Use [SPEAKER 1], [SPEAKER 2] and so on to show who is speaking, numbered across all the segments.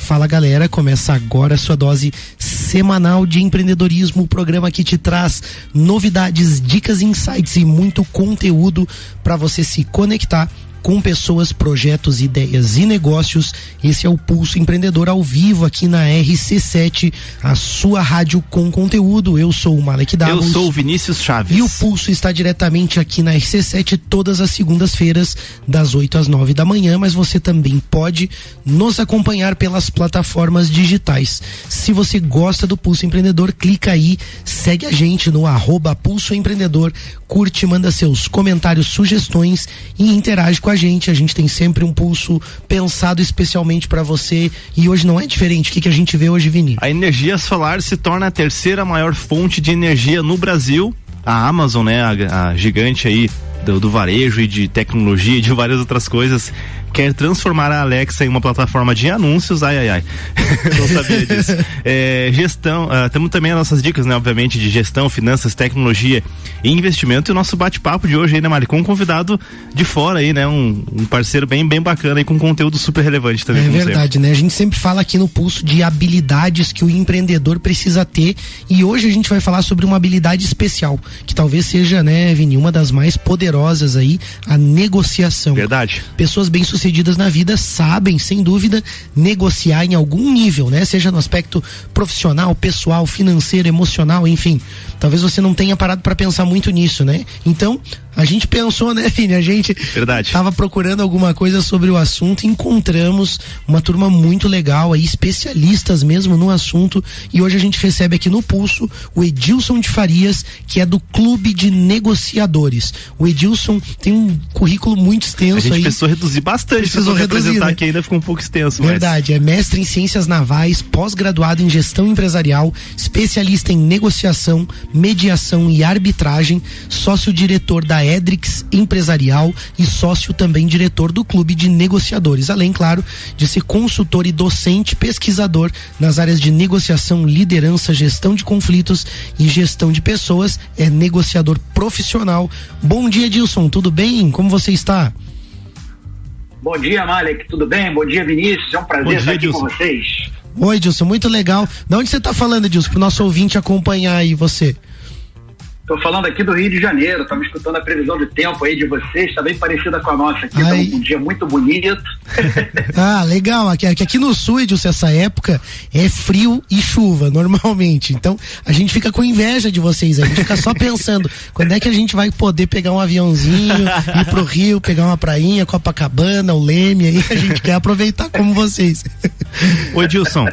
[SPEAKER 1] Fala galera, começa agora a sua dose semanal de empreendedorismo, o programa que te traz novidades, dicas, insights e muito conteúdo para você se conectar com pessoas, projetos, ideias e negócios. Esse é o Pulso Empreendedor ao vivo aqui na RC7, a sua rádio com conteúdo. Eu sou o Malek Davos.
[SPEAKER 2] Eu sou o Vinícius Chaves.
[SPEAKER 1] E o Pulso está diretamente aqui na RC7 todas as segundas-feiras, das 8 às 9 da manhã, mas você também pode nos acompanhar pelas plataformas digitais. Se você gosta do Pulso Empreendedor, clica aí, segue a gente no @Pulso Empreendedor, curte, manda seus comentários, sugestões e interage com a gente tem sempre um pulso pensado especialmente para você e hoje não é diferente. O que a gente vê hoje, Vini?
[SPEAKER 2] A energia solar se torna a terceira maior fonte de energia no Brasil. A Amazon, né, a gigante aí do varejo e de tecnologia e de várias outras coisas, quer transformar a Alexa em uma plataforma de anúncios. Não sabia disso. Gestão, temos também as nossas dicas, né, obviamente, de gestão, finanças, tecnologia e investimento. E o nosso bate-papo de hoje aí, né, Mari, com um convidado de fora aí, né, um parceiro bem bacana e com conteúdo super relevante também.
[SPEAKER 1] É verdade, né? A gente sempre fala aqui no Pulso de habilidades que o empreendedor precisa ter e hoje a gente vai falar sobre uma habilidade especial, que talvez seja, né, Vini, uma das mais poderosas aí, a negociação.
[SPEAKER 2] Verdade.
[SPEAKER 1] Pessoas bem-sucedidas na vida sabem, sem dúvida, negociar em algum nível, né? Seja no aspecto profissional, pessoal, financeiro, emocional, enfim. Talvez você não tenha parado para pensar muito nisso, né? Então, a gente pensou, né, Vini? A gente tava procurando alguma coisa sobre o assunto e encontramos uma turma muito legal aí, especialistas mesmo no assunto, e hoje a gente recebe aqui no Pulso o Edilson de Farias, que é do Clube de Negociadores. O Edilson tem um currículo muito extenso aí.
[SPEAKER 2] A gente precisou reduzir bastante, precisou representar, né? Que ainda ficou um pouco extenso.
[SPEAKER 1] Verdade, é mestre em Ciências Navais, pós-graduado em Gestão Empresarial, especialista em negociação, mediação e arbitragem, sócio-diretor da Edrix Empresarial e sócio também diretor do Clube de Negociadores, além, claro, de ser consultor e docente pesquisador nas áreas de negociação, liderança, gestão de conflitos e gestão de pessoas, é negociador profissional. Bom dia, Edilson, tudo bem? Como você está?
[SPEAKER 3] Bom dia, Malek, tudo bem? Bom dia, Vinícius, é um prazer estar aqui com vocês.
[SPEAKER 1] Oi, Edilson, muito legal. De onde você está falando, Edilson, para o nosso ouvinte acompanhar aí você?
[SPEAKER 3] Tô falando aqui do Rio de Janeiro, estamos escutando a previsão de tempo aí de vocês, tá bem parecida com a nossa aqui, tá um dia muito bonito.
[SPEAKER 1] Legal, aqui no sul, Edilson, essa época é frio e chuva, normalmente, então a gente fica com inveja de vocês, a gente fica só pensando, quando é que a gente vai poder pegar um aviãozinho, ir pro Rio, pegar uma prainha, Copacabana, o Leme, aí a gente quer aproveitar como vocês.
[SPEAKER 2] Ô Edilson,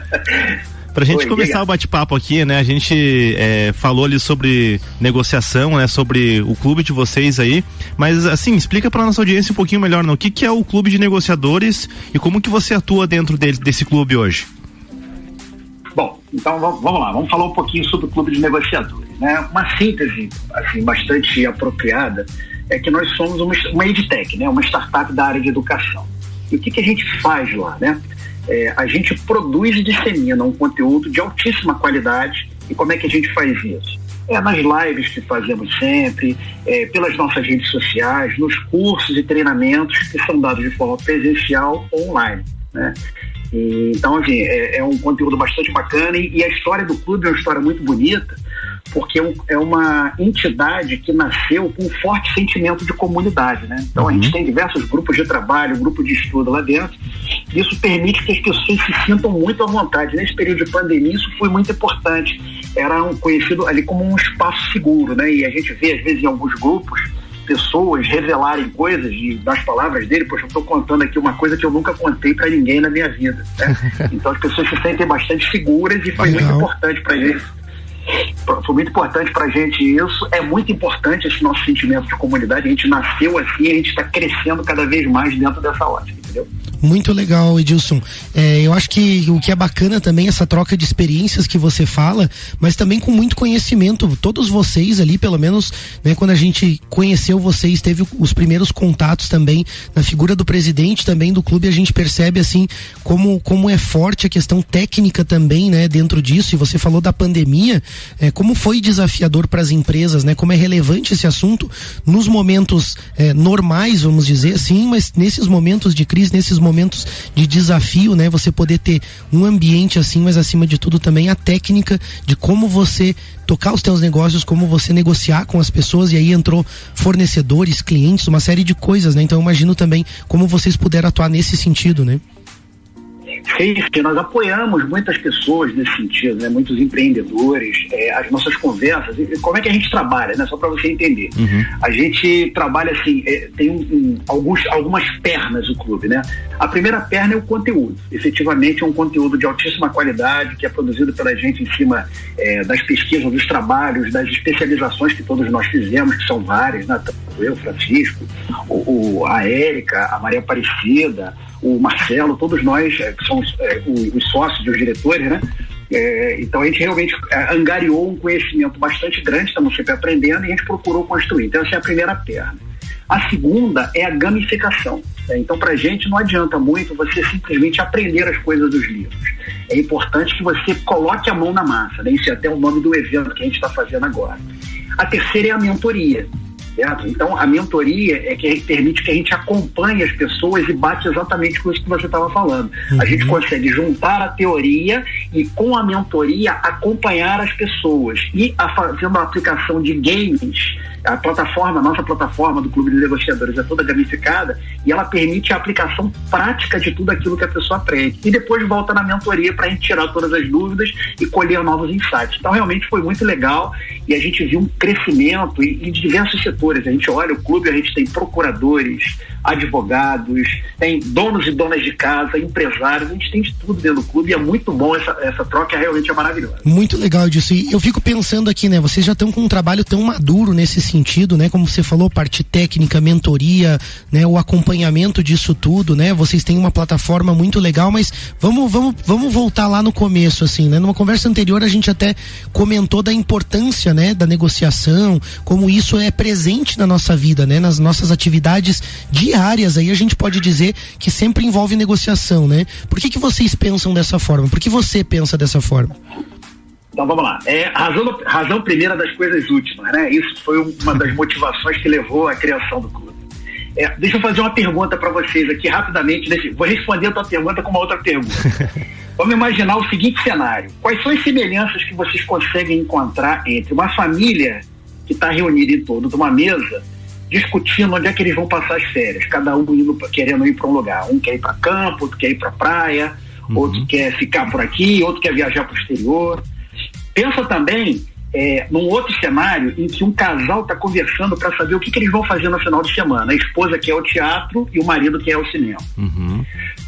[SPEAKER 2] pra gente começar o bate-papo aqui, né, a gente falou ali sobre negociação, né, sobre o clube de vocês aí, mas assim, explica pra nossa audiência um pouquinho melhor, né, o que é o Clube de Negociadores e como que você atua dentro desse clube hoje?
[SPEAKER 3] Bom, então vamos lá, vamos falar um pouquinho sobre o Clube de Negociadores, né, uma síntese, assim, bastante apropriada é que nós somos uma EdTech, né, uma startup da área de educação. E o que a gente faz lá, né? A gente produz e dissemina um conteúdo de altíssima qualidade. E como é que a gente faz isso? Nas lives que fazemos sempre, pelas nossas redes sociais, nos cursos e treinamentos que são dados de forma presencial ou online, né? Então, assim, é um conteúdo bastante bacana e a história do clube é uma história muito bonita, porque é uma entidade que nasceu com um forte sentimento de comunidade, né? Então a gente tem diversos grupos de trabalho, grupo de estudo lá dentro. Isso permite que as pessoas se sintam muito à vontade. Nesse período de pandemia isso foi muito importante. Era conhecido ali como um espaço seguro, né? E a gente vê às vezes em alguns grupos pessoas revelarem coisas e das palavras dele, poxa, eu estou contando aqui uma coisa que eu nunca contei para ninguém na minha vida, né? Então as pessoas se sentem bastante seguras e foi muito importante para gente. Foi muito importante pra gente isso, é muito importante esse nosso sentimento de comunidade, a gente nasceu assim e a gente está crescendo cada vez mais dentro dessa ótica, entendeu?
[SPEAKER 1] Muito legal, Edilson. Eu acho que o que é bacana também essa troca de experiências que você fala, mas também com muito conhecimento. Todos vocês ali, pelo menos, né, quando a gente conheceu vocês, teve os primeiros contatos também na figura do presidente também do clube, a gente percebe assim como é forte a questão técnica também, né, dentro disso. E você falou da pandemia, como foi desafiador para as empresas, né, como é relevante esse assunto nos momentos normais, vamos dizer assim, mas nesses momentos de crise, nesses momentos momentos de desafio, né? Você poder ter um ambiente assim, mas acima de tudo também a técnica de como você tocar os teus negócios, como você negociar com as pessoas, e aí entrou fornecedores, clientes, uma série de coisas, né? Então eu imagino também como vocês puderam atuar nesse sentido, né?
[SPEAKER 3] Sim, nós apoiamos muitas pessoas nesse sentido, né? Muitos empreendedores, as nossas conversas, como é que a gente trabalha, né? Só para você entender. A gente trabalha assim, tem algumas pernas o clube, né? A primeira perna é o conteúdo. Efetivamente é um conteúdo de altíssima qualidade que é produzido pela gente em cima das pesquisas, dos trabalhos, das especializações que todos nós fizemos, que são várias, né? Eu, Francisco, a Érica, a Maria Aparecida, o Marcelo, todos nós que somos os sócios e os diretores, né? Então a gente realmente angariou um conhecimento bastante grande, estamos sempre aprendendo e a gente procurou construir. Então essa é a primeira perna. A segunda é a gamificação. Então pra gente não adianta muito você simplesmente aprender as coisas dos livros. É importante que você coloque a mão na massa, né? Isso é até o nome do evento que a gente está fazendo agora. A terceira é a mentoria. Certo? Então a mentoria é que permite que a gente acompanhe as pessoas e bate exatamente com isso que você estava falando. A gente consegue juntar a teoria e com a mentoria acompanhar as pessoas e fazendo a aplicação de games. A nossa plataforma do Clube de Negociadores é toda gamificada e ela permite a aplicação prática de tudo aquilo que a pessoa aprende. E depois volta na mentoria para a gente tirar todas as dúvidas e colher novos insights. Então realmente foi muito legal e a gente viu um crescimento em diversos setores. A gente olha o clube, a gente tem procuradores, advogados, tem donos e donas de casa, empresários, a gente tem de tudo dentro do clube e é muito bom essa troca, realmente é maravilhosa.
[SPEAKER 1] Muito legal disso. E eu fico pensando aqui, né, vocês já estão com um trabalho tão maduro nesse sentido, né, como você falou, parte técnica, mentoria, né, o acompanhamento disso tudo, né, vocês têm uma plataforma muito legal, mas vamos voltar lá no começo, assim, né, numa conversa anterior a gente até comentou da importância, né, da negociação, como isso é presente na nossa vida, né, nas nossas atividades diárias, aí a gente pode dizer que sempre envolve negociação, né? Por que vocês pensam dessa forma? Por que você pensa dessa forma?
[SPEAKER 3] Então vamos lá. Razão primeira das coisas últimas, né? Isso foi uma das motivações que levou à criação do clube. Deixa eu fazer uma pergunta para vocês aqui rapidamente. Vou responder a tua pergunta com uma outra pergunta. Vamos imaginar o seguinte cenário. Quais são as semelhanças que vocês conseguem encontrar entre uma família que está reunida em torno de uma mesa discutindo onde é que eles vão passar as férias, cada um querendo ir para um lugar, um quer ir para campo, outro quer ir para praia, outro quer ficar por aqui, outro quer viajar para o exterior. Pensa também num outro cenário em que um casal está conversando para saber o que eles vão fazer no final de semana, a esposa quer o teatro e o marido quer o cinema.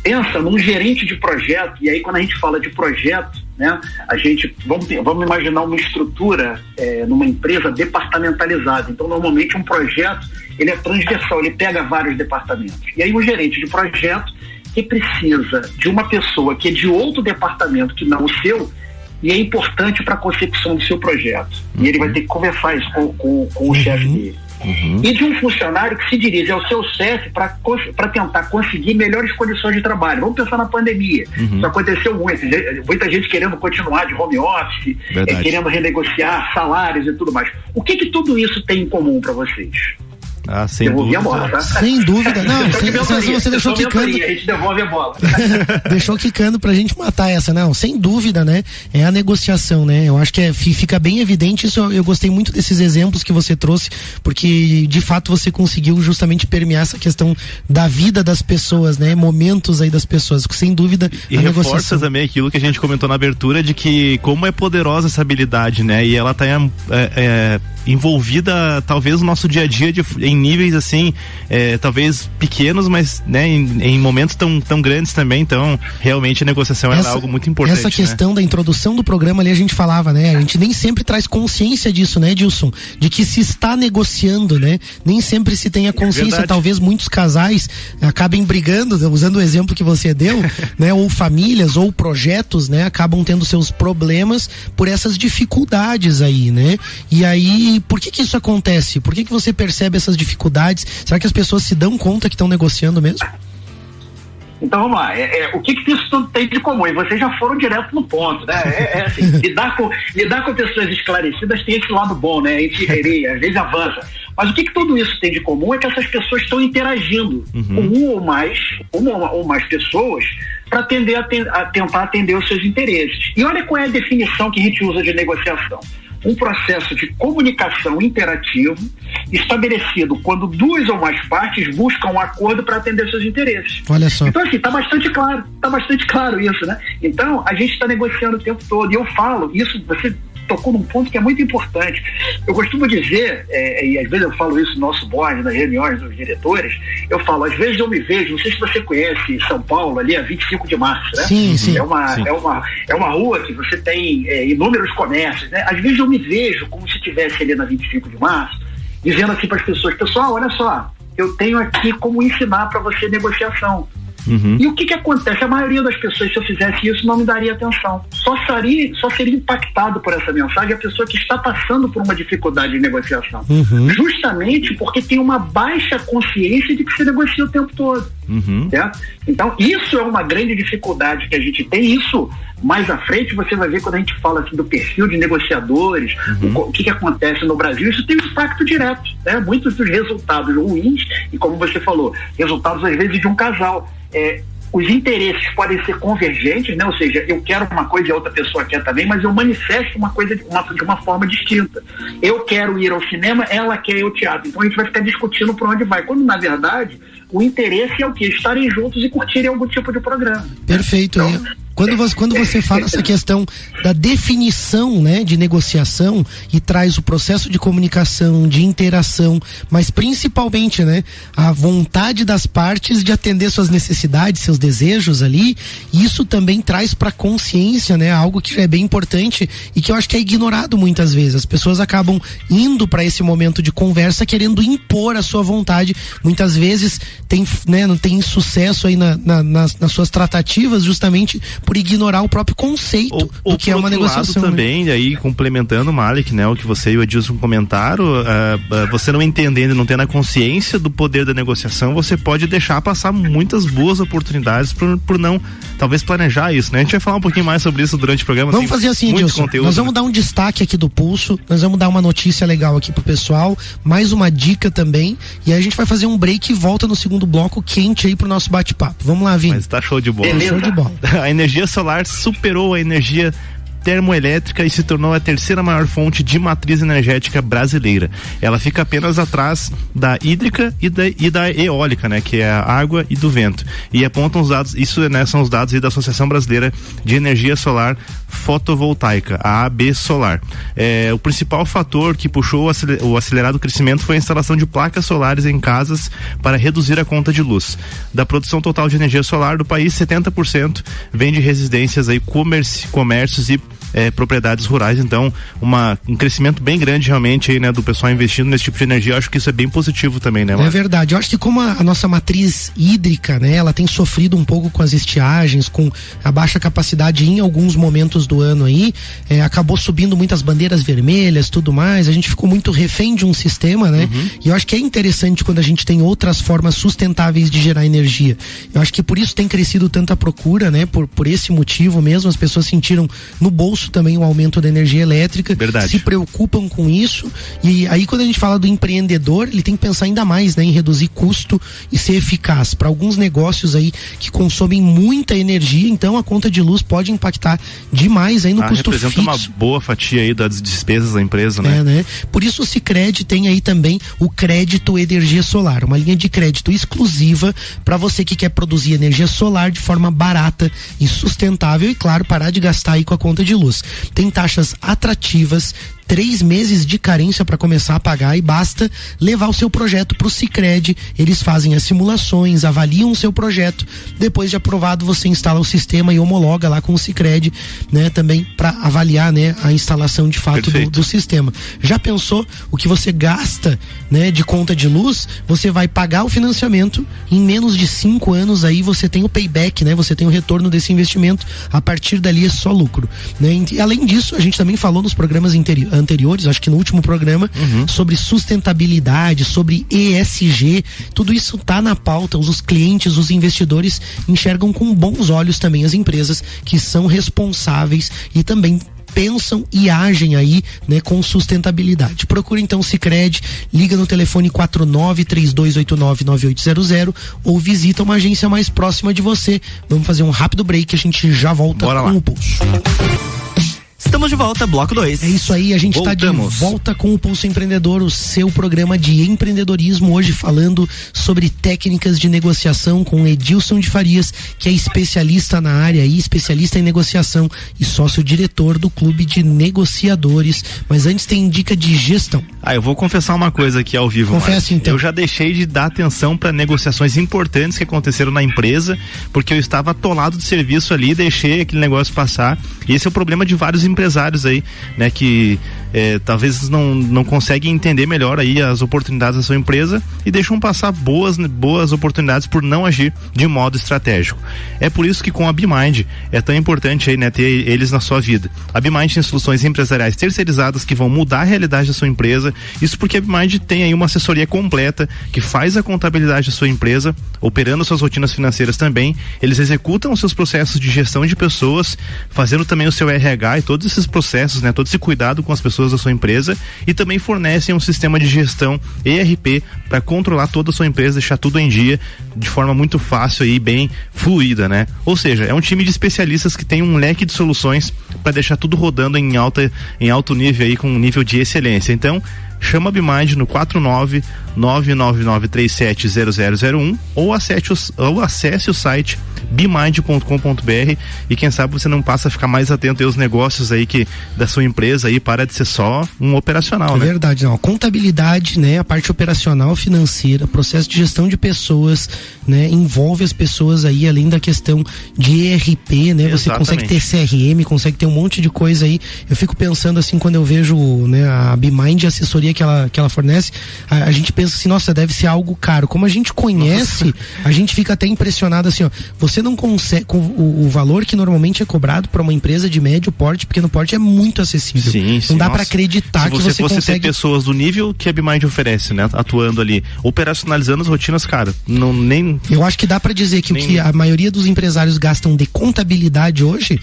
[SPEAKER 3] Pensa num gerente de projeto, e aí quando a gente fala de projeto, né, a gente, vamos imaginar uma estrutura numa empresa departamentalizada. Então normalmente um projeto ele é transversal, ele pega vários departamentos, e aí o gerente de projeto que precisa de uma pessoa que é de outro departamento que não o seu e é importante para a concepção do seu projeto, e ele vai ter que conversar isso com o chefe dele. E de um funcionário que se dirige ao seu chefe para tentar conseguir melhores condições de trabalho. Vamos pensar na pandemia. Isso aconteceu muito. Muita gente querendo continuar de home office, querendo renegociar salários e tudo mais. O que tudo isso tem em comum para vocês?
[SPEAKER 2] Sem dúvida.
[SPEAKER 3] A bola, tá?
[SPEAKER 1] Sem dúvida. Não, você deixou quicando.
[SPEAKER 3] A gente devolve a bola.
[SPEAKER 1] Deixou quicando pra gente matar essa, não. Sem dúvida, né? É a negociação, né? Eu acho que fica bem evidente isso. Eu gostei muito desses exemplos que você trouxe, porque de fato você conseguiu justamente permear essa questão da vida das pessoas, né? Momentos aí das pessoas. Sem dúvida,
[SPEAKER 2] e
[SPEAKER 1] a
[SPEAKER 2] reforça
[SPEAKER 1] negociação.
[SPEAKER 2] também aquilo que a gente comentou na abertura de que como é poderosa essa habilidade, né? E ela tá envolvida talvez no nosso dia a dia em níveis assim, talvez pequenos, mas né, em momentos tão grandes também. Então realmente a negociação é algo muito importante.
[SPEAKER 1] Essa questão, né, da introdução do programa ali a gente falava, né, a gente nem sempre traz consciência disso, né, Dilson, de que se está negociando, né, nem sempre se tem a consciência. Talvez muitos casais acabem brigando, usando o exemplo que você deu, né, ou famílias ou projetos, né, acabam tendo seus problemas por essas dificuldades aí, né, e aí por que isso acontece? Por que você percebe essas dificuldades? Será que as pessoas se dão conta que estão negociando mesmo?
[SPEAKER 3] Então vamos lá, o que isso tudo tem de comum? E vocês já foram direto no ponto, né? Assim, lidar com pessoas esclarecidas tem esse lado bom, né? A gente às vezes avança. Mas o que tudo isso tem de comum é que essas pessoas estão interagindo com uma ou mais pessoas para tentar atender os seus interesses. E olha qual é a definição que a gente usa de negociação. Um processo de comunicação interativo estabelecido quando duas ou mais partes buscam um acordo para atender seus interesses.
[SPEAKER 1] Olha só.
[SPEAKER 3] Então, assim, está bastante claro isso, né? Então, a gente está negociando o tempo todo. E eu falo, isso você tocou num ponto que é muito importante. Eu costumo dizer, e às vezes eu falo isso no nosso board, nas reuniões dos diretores, eu falo, às vezes eu me vejo, não sei se você conhece São Paulo, ali a 25 de março, né?
[SPEAKER 1] Sim.
[SPEAKER 3] É uma rua que você tem inúmeros comércios, né? Às vezes eu me vejo como se estivesse ali na 25 de março, dizendo assim para as pessoas, pessoal, olha só, eu tenho aqui como ensinar para você negociação. E o que acontece? A maioria das pessoas, se eu fizesse isso, não me daria atenção. Só seria impactado por essa mensagem a pessoa que está passando por uma dificuldade de negociação. Justamente porque tem uma baixa consciência de que se negocia o tempo todo. Certo? Então, isso é uma grande dificuldade que a gente tem. Isso, mais à frente, você vai ver quando a gente fala assim, do perfil de negociadores, o que acontece no Brasil. Isso tem um impacto direto, né? Muitos dos resultados ruins, e como você falou, resultados às vezes de um casal. Os interesses podem ser convergentes, né? Ou seja, eu quero uma coisa e a outra pessoa quer também, mas eu manifesto uma coisa de uma forma distinta. Eu quero ir ao cinema, ela quer ir ao teatro. Então a gente vai ficar discutindo por onde vai. Quando, na verdade, o interesse é o quê? Estarem juntos e curtirem algum tipo de programa.
[SPEAKER 1] Perfeito. Então, quando você fala essa questão da definição, né, de negociação e traz o processo de comunicação, de interação, mas principalmente, né, a vontade das partes de atender suas necessidades, seus desejos ali, isso também traz para consciência, né, algo que é bem importante e que eu acho que é ignorado muitas vezes. As pessoas acabam indo para esse momento de conversa querendo impor a sua vontade. Muitas vezes não tem sucesso aí nas suas tratativas justamente por ignorar o próprio conceito do que é uma negociação.
[SPEAKER 2] Também, né? Aí complementando, Malik, né, o que você e o Edilson comentaram, você não entendendo, não tendo a consciência do poder da negociação, você pode deixar passar muitas boas oportunidades por não, talvez, planejar isso, né? A gente vai falar um pouquinho mais sobre isso durante o programa.
[SPEAKER 1] Vamos fazer assim, Edilson, nós vamos dar um destaque aqui do Pulso, nós vamos dar uma notícia legal aqui pro pessoal, mais uma dica também, e aí a gente vai fazer um break e volta no segundo bloco quente aí pro nosso bate-papo. Vamos lá, Vini.
[SPEAKER 2] Mas tá show de bola.
[SPEAKER 1] Show de bola.
[SPEAKER 2] A energia solar superou a energia termoelétrica e se tornou a terceira maior fonte de matriz energética brasileira. Ela fica apenas atrás da hídrica e da eólica, né, que é a água e do vento. E apontam os dados, isso, né, são os dados aí da Associação Brasileira de Energia Solar Fotovoltaica, a AB Solar. O principal fator que puxou o acelerado crescimento foi a instalação de placas solares em casas para reduzir a conta de luz. Da produção total de energia solar do país, 70% vem de residências aí, comércios e propriedades rurais. Então um crescimento bem grande realmente aí, né, do pessoal investindo nesse tipo de energia. Eu acho que isso é bem positivo também, né, Marcos?
[SPEAKER 1] É verdade, eu acho que como a nossa matriz hídrica, né, ela tem sofrido um pouco com as estiagens, com a baixa capacidade em alguns momentos do ano aí, acabou subindo muitas bandeiras vermelhas, tudo mais, a gente ficou muito refém de um sistema, né, e eu acho que é interessante quando a gente tem outras formas sustentáveis de gerar energia. Eu acho que por isso tem crescido tanta procura, né, por esse motivo mesmo, as pessoas sentiram no bolso também o aumento da energia elétrica.
[SPEAKER 2] Verdade.
[SPEAKER 1] Se preocupam com isso, e aí quando a gente fala do empreendedor, ele tem que pensar ainda mais, né, em reduzir custo e ser eficaz. Para alguns negócios aí que consomem muita energia, então a conta de luz pode impactar demais aí no custo fixo.
[SPEAKER 2] Representa uma boa fatia aí das despesas da empresa, né?
[SPEAKER 1] Né? Por isso o Sicredi tem aí também o crédito energia solar, uma linha de crédito exclusiva para você que quer produzir energia solar de forma barata e sustentável e, claro, parar de gastar aí com a conta de luz. Tem taxas atrativas, 3 meses de carência para começar a pagar e basta levar o seu projeto para o Sicredi. Eles fazem as simulações, avaliam o seu projeto. Depois de aprovado, você instala o sistema e homologa lá com o Sicredi, né? Também para avaliar, né, a instalação de fato do sistema. Já pensou o que você gasta, né, de conta de luz? Você vai pagar o financiamento em menos de 5 anos, aí você tem o payback, né? Você tem o retorno desse investimento. A partir dali é só lucro, né? E além disso, a gente também falou nos programas anteriores anteriores, acho que no último programa, sobre sustentabilidade, sobre ESG, tudo isso tá na pauta. Os clientes, os investidores enxergam com bons olhos também as empresas que são responsáveis e também pensam e agem aí, né, com sustentabilidade. Procura então o Sicredi, liga no telefone 49-3289-9800 ou visita uma agência mais próxima de você. Vamos fazer um rápido break, a gente já volta com o Pulso.
[SPEAKER 4] Estamos de volta, bloco 2.
[SPEAKER 1] É isso aí, a gente está de volta com o Pulso Empreendedor, o seu programa de empreendedorismo, hoje falando sobre técnicas de negociação com Edilson de Farias, que é especialista na área e especialista em negociação e sócio-diretor do Clube de Negociadores. Mas antes tem dica de gestão.
[SPEAKER 2] Eu vou confessar uma coisa aqui ao vivo.
[SPEAKER 1] Confessa então.
[SPEAKER 2] Eu já deixei de dar atenção para negociações importantes que aconteceram na empresa, porque eu estava atolado de serviço ali, deixei aquele negócio passar. E esse é o problema de vários empresários aí, né, que talvez não conseguem entender melhor aí as oportunidades da sua empresa e deixam passar boas oportunidades por não agir de modo estratégico. É por isso que com a BeMind é tão importante aí, né, ter eles na sua vida. A BeMind tem soluções empresariais terceirizadas que vão mudar a realidade da sua empresa. Isso porque a BeMind tem aí uma assessoria completa que faz a contabilidade da sua empresa, operando suas rotinas financeiras também. Eles executam os seus processos de gestão de pessoas, fazendo também o seu RH e todos esses processos, né, todo esse cuidado com as pessoas da sua empresa, e também fornecem um sistema de gestão ERP para controlar toda a sua empresa, deixar tudo em dia de forma muito fácil e bem fluida, né? Ou seja, é um time de especialistas que tem um leque de soluções para deixar tudo rodando em alto nível aí, com um nível de excelência. Então, chama a BeMind no 49999370001 ou acesse o site bemind.com.br e quem sabe você não passa a ficar mais atento aos negócios aí da sua empresa aí, para de ser só um operacional, né?
[SPEAKER 1] É verdade, não. A contabilidade, né, a parte operacional, financeira, processo de gestão de pessoas, né, envolve as pessoas aí, além da questão de ERP, né? Você consegue ter CRM, consegue ter um monte de coisa aí. Eu fico pensando assim, quando eu vejo, né, a BeMind, a assessoria que ela fornece, a gente pensa assim, nossa, deve ser algo caro. Como a gente conhece, a gente fica até impressionado assim, ó, você não consegue, o valor que normalmente é cobrado para uma empresa de médio porte, pequeno porte, é muito acessível.
[SPEAKER 2] Sim,
[SPEAKER 1] não dá para acreditar que você
[SPEAKER 2] fosse
[SPEAKER 1] consegue
[SPEAKER 2] ter pessoas do nível que a BeMind oferece, né, atuando ali, operacionalizando as rotinas, cara,
[SPEAKER 1] eu acho que dá para dizer que o que a maioria dos empresários gastam de contabilidade hoje,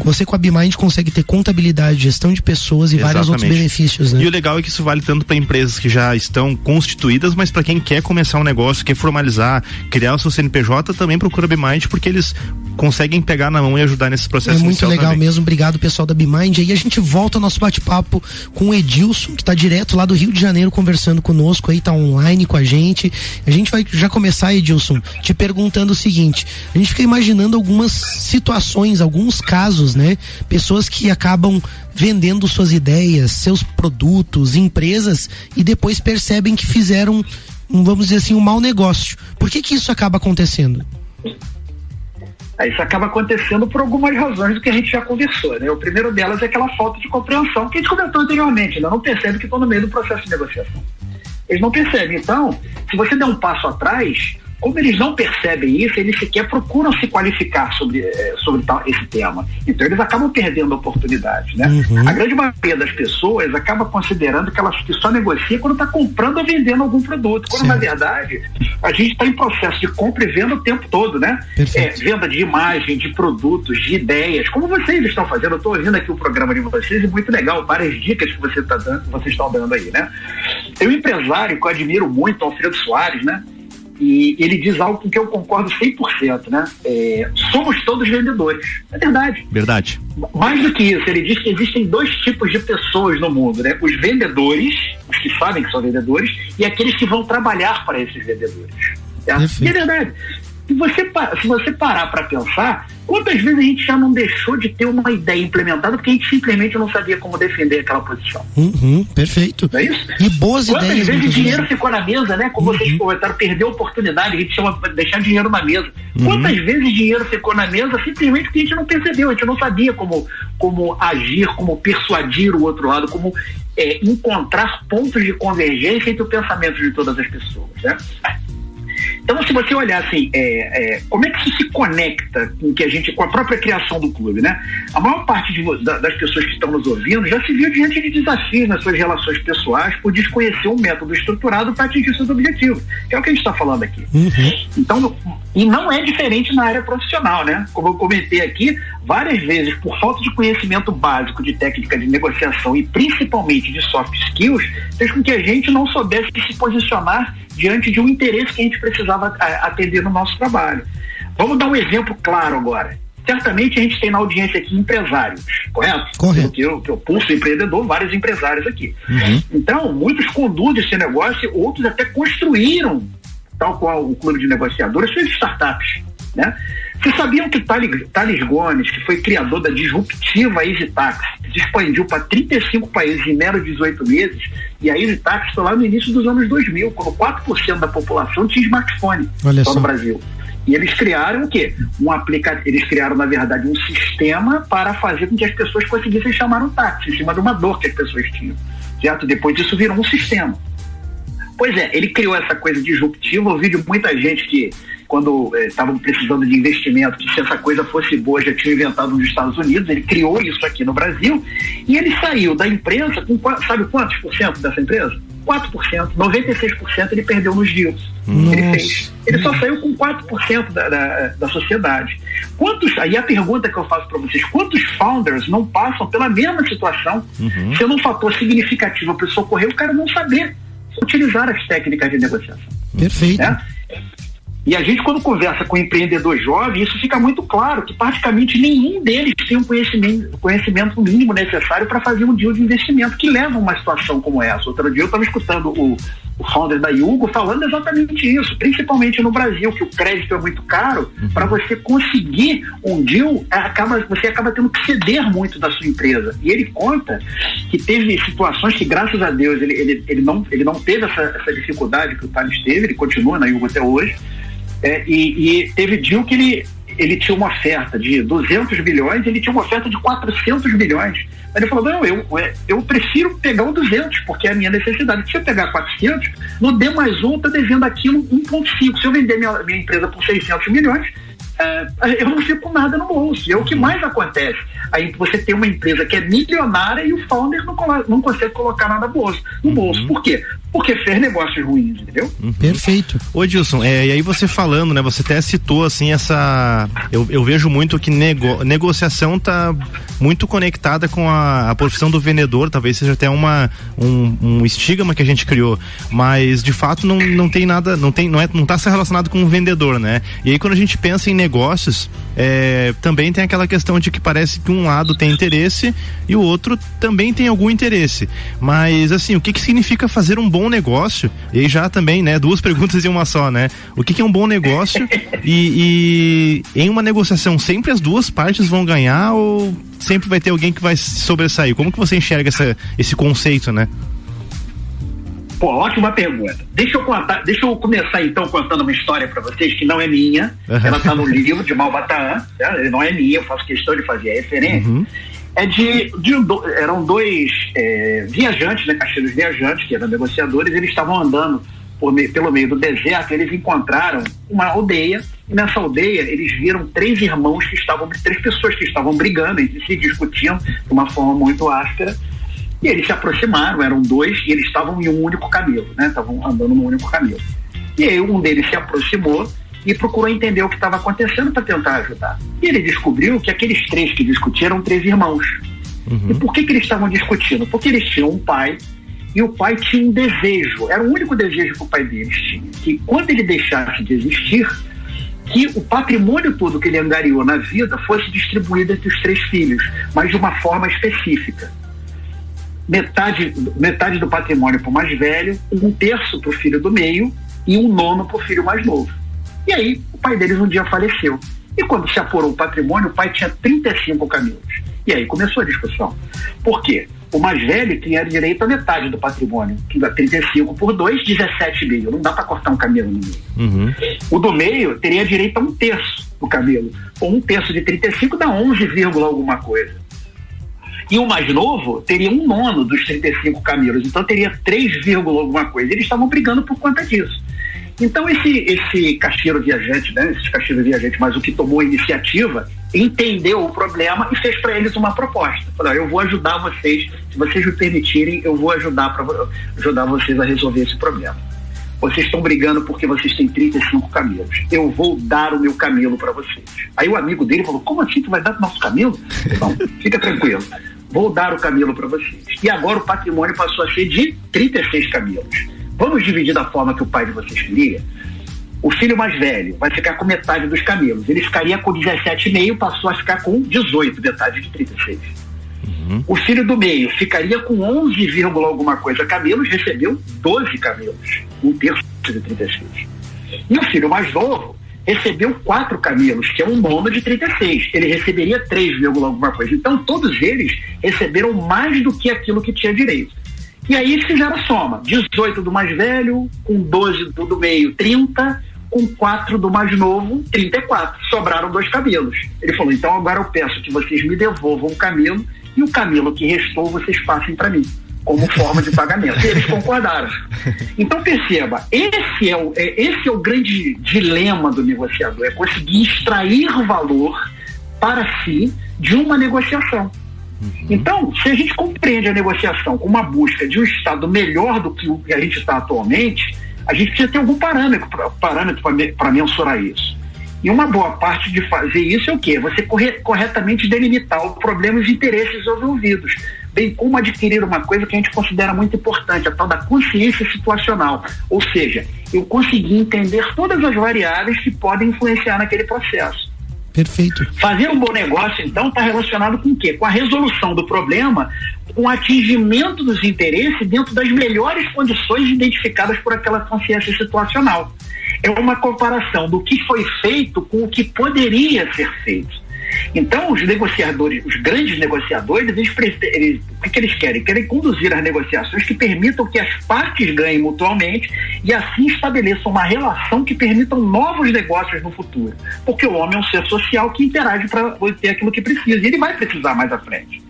[SPEAKER 1] você com a BeMind consegue ter contabilidade, gestão de pessoas e vários outros benefícios, né?
[SPEAKER 2] E o legal é que isso vale tanto para empresas que já estão constituídas, mas para quem quer começar um negócio, quer formalizar, criar o seu CNPJ, também procura a BeMind, porque eles conseguem pegar na mão e ajudar nesse processo.
[SPEAKER 1] É muito legal também. Mesmo, obrigado pessoal da BeMind. Aí a gente volta ao nosso bate-papo com o Edilson, que tá direto lá do Rio de Janeiro conversando conosco aí, tá online com a gente. A gente vai já começar, Edilson, te perguntando o seguinte: a gente fica imaginando algumas situações, alguns casos, né? Pessoas que acabam vendendo suas ideias, seus produtos, empresas, e depois percebem que fizeram, vamos dizer assim, um mau negócio. Por que isso acaba acontecendo?
[SPEAKER 3] Isso acaba acontecendo por algumas razões do que a gente já conversou, né? O primeiro delas é aquela falta de compreensão que a gente comentou anteriormente, né? Não percebe que estão no meio do processo de negociação. Eles não percebem. Então, se você der um passo atrás, como eles não percebem isso, eles sequer procuram se qualificar sobre esse tema. Então eles acabam perdendo a oportunidade, né? A grande maioria das pessoas acaba considerando que só negocia quando está comprando ou vendendo algum produto, quando na verdade a gente está em processo de compra e venda o tempo todo, né? Venda de imagem, de produtos, de ideias, como vocês estão fazendo. Eu estou ouvindo aqui o programa de vocês e muito legal, várias dicas que vocês estão dando aí, né? Tem um empresário que eu admiro muito, Alfredo Soares, né? E ele diz algo com que eu concordo 100%, né? Somos todos vendedores. É verdade.
[SPEAKER 2] Verdade.
[SPEAKER 3] Mais do que isso, ele diz que existem dois tipos de pessoas no mundo, né? Os vendedores, os que sabem que são vendedores, e aqueles que vão trabalhar para esses vendedores. E é verdade. Se você parar para pensar, quantas vezes a gente já não deixou de ter uma ideia implementada porque a gente simplesmente não sabia como defender aquela posição?
[SPEAKER 1] Perfeito.
[SPEAKER 3] Não é isso?
[SPEAKER 1] E boas ideias.
[SPEAKER 3] Quantas vezes dinheiro ficou na mesa, né? Como vocês comentaram, perdeu a oportunidade, a gente chama de deixar dinheiro na mesa. Quantas vezes dinheiro ficou na mesa simplesmente porque a gente não percebeu, a gente não sabia como agir, como persuadir o outro lado, como encontrar pontos de convergência entre o pensamento de todas as pessoas, né? Então, se você olhar assim, como é que isso se conecta com a própria criação do clube, né? A maior parte das pessoas que estão nos ouvindo já se viu diante de desafios nas suas relações pessoais por desconhecer um método estruturado para atingir seus objetivos, que é o que a gente está falando aqui. Então, e não é diferente na área profissional, né? Como eu comentei aqui, várias vezes, por falta de conhecimento básico de técnica de negociação e principalmente de soft skills, fez com que a gente não soubesse se posicionar diante de um interesse que a gente precisava atender no nosso trabalho. Vamos dar um exemplo claro agora. Certamente a gente tem na audiência aqui empresários, correto?
[SPEAKER 1] Correto.
[SPEAKER 3] Porque eu pulso empreendedor, vários empresários aqui. Então, muitos conduzem esse negócio, outros até construíram, tal qual o Clube de Negociadores, suas startups, né? Vocês sabiam que Thales Gomes, que foi criador da disruptiva EasyTax, se expandiu para 35 países em meros 18 meses, e a EasyTax foi lá no início dos anos 2000, quando 4% da população tinha smartphone só no Brasil. E eles criaram o quê? Eles criaram, na verdade, um sistema para fazer com que as pessoas conseguissem chamar um táxi, em cima de uma dor que as pessoas tinham. Certo? Depois disso virou um sistema. Pois é, ele criou essa coisa disruptiva. Eu vi de muita gente que, quando estavam precisando de investimento, que se essa coisa fosse boa, já tinha inventado nos Estados Unidos. Ele criou isso aqui no Brasil e ele saiu da imprensa com, sabe quantos por cento dessa empresa? 4%, 96% ele perdeu nos deals. Ele só saiu com 4% da sociedade. Aí a pergunta que eu faço para vocês, quantos founders não passam pela mesma situação, sendo um fator significativo para socorrer o cara não saber utilizar as técnicas de negociação?
[SPEAKER 1] Perfeito.
[SPEAKER 3] Né? E a gente, quando conversa com empreendedor jovem, isso fica muito claro, que praticamente nenhum deles tem um conhecimento mínimo necessário para fazer um deal de investimento que leva a uma situação como essa. Outro dia eu estava escutando o founder da Yugo falando exatamente isso, principalmente no Brasil, que o crédito é muito caro. Para você conseguir um deal, você acaba tendo que ceder muito da sua empresa. E ele conta que teve situações que, graças a Deus, ele não teve essa dificuldade que o Thales teve, ele continua na Yugo até hoje. E teve deal que ele tinha uma oferta de 200 milhões, ele tinha uma oferta de 400 milhões. Aí ele falou, não, eu prefiro pegar o 200, porque é a minha necessidade. Se eu pegar 400, no D mais 1, eu estou devendo aquilo 1,5. Se eu vender minha empresa por 600 milhões, eu não fico com nada no bolso. E é o que mais acontece. Aí você tem uma empresa que é milionária e o founder não consegue colocar nada no bolso. Por quê? Porque fez negócios ruins, entendeu?
[SPEAKER 1] Perfeito.
[SPEAKER 2] Ô Edilson, e aí você falando, né, você até citou assim eu vejo muito que negociação tá muito conectada com a profissão do vendedor, talvez seja até um estigma que a gente criou, mas de fato não tem nada, não tá relacionado com o vendedor, né? E aí quando a gente pensa em negócios, também tem aquela questão de que parece que um lado tem interesse e o outro também tem algum interesse, mas assim, o que significa fazer um bom negócio? E aí já também, né, duas perguntas em uma só, né? O que é um bom negócio e em uma negociação sempre as duas partes vão ganhar ou sempre vai ter alguém que vai sobressair? Como que você enxerga esse conceito, né?
[SPEAKER 3] Pô, ótima pergunta. Deixa eu começar então contando uma história para vocês que não é minha. Ela tá no livro de Malbataan, né? Não é minha, eu faço questão de fazer a referência. Eram dois viajantes, né, caixeiros viajantes, que eram negociadores. Eles estavam andando pelo meio do deserto. Eles encontraram uma aldeia, e nessa aldeia eles viram três pessoas que estavam brigando entre si, discutindo de uma forma muito áspera. E eles se aproximaram, eram dois, e eles estavam em um único camelo, né? Estavam andando num único camelo. E aí um deles se aproximou e procurou entender o que estava acontecendo para tentar ajudar. E ele descobriu que aqueles três que discutiram eram três irmãos. E por que eles estavam discutindo? Porque eles tinham um pai, e o pai tinha um desejo, era o único desejo que o pai deles tinha, que quando ele deixasse de existir, que o patrimônio todo que ele angariou na vida fosse distribuído entre os três filhos, mas de uma forma específica. Metade do patrimônio para o mais velho, 1/3 para o filho do meio e 1/9 para o filho mais novo. E aí o pai deles um dia faleceu. E quando se apurou o patrimônio, o pai tinha 35 camelos. E aí começou a discussão. Por quê? O mais velho tinha direito a metade do patrimônio, que dá 35 por 2, 17,5. Não dá para cortar um camelo no meio. O do meio teria direito a 1/3 do camelo. Ou 1/3 de 35 dá 11, alguma coisa. E o mais novo teria 1/9 dos 35 camelos, então teria 3, alguma coisa. Eles estavam brigando por conta disso. Então esse caixeiro viajante, né? Esse caixeiro viajante, mas o que tomou a iniciativa, entendeu o problema e fez para eles uma proposta. Falou, eu vou ajudar vocês, se vocês me permitirem, eu vou ajudar vocês a resolver esse problema. Vocês estão brigando porque vocês têm 35 camelos. Eu vou dar o meu camelo para vocês. Aí o amigo dele falou, como assim, tu vai dar o nosso camelo? Não, fica tranquilo. Vou dar o camelo para vocês. E agora o patrimônio passou a ser de 36 camelos. Vamos dividir da forma que o pai de vocês queria? O filho mais velho vai ficar com metade dos camelos. Ele ficaria com 17,5, passou a ficar com 18, metade de 36. O filho do meio ficaria com 11, alguma coisa camelos, recebeu 12 camelos, um terço de 36. E o filho mais novo recebeu 4 camelos, que é um nono de 36. Ele receberia 3, alguma coisa. Então todos eles receberam mais do que aquilo que tinha direito. E aí eles fizeram a soma, 18 do mais velho, com 12 do meio, 30, com 4 do mais novo, 34. Sobraram 2 camelos. Ele falou, então agora eu peço que vocês me devolvam um camelo e o camelo que restou vocês passem para mim, como forma de pagamento. E eles concordaram. Então perceba, esse é o grande dilema do negociador, é conseguir extrair valor para si de uma negociação. Então, se a gente compreende a negociação como uma busca de um estado melhor do que o que a gente está atualmente, a gente precisa ter algum parâmetro para mensurar isso. E uma boa parte de fazer isso é o quê? Você corretamente delimitar o problema e os interesses envolvidos, bem como adquirir uma coisa que a gente considera muito importante, a tal da consciência situacional. Ou seja, eu consegui entender todas as variáveis que podem influenciar naquele processo.
[SPEAKER 1] Perfeito.
[SPEAKER 3] Fazer um bom negócio, então, está relacionado com o quê? Com a resolução do problema, com o atingimento dos interesses dentro das melhores condições identificadas por aquela consciência situacional. É uma comparação do que foi feito com o que poderia ser feito. Então, os negociadores, os grandes negociadores, o que eles querem? Querem conduzir as negociações que permitam que as partes ganhem mutuamente e assim estabeleçam uma relação que permitam novos negócios no futuro. Porque o homem é um ser social que interage para ter aquilo que precisa. E ele vai precisar mais à frente.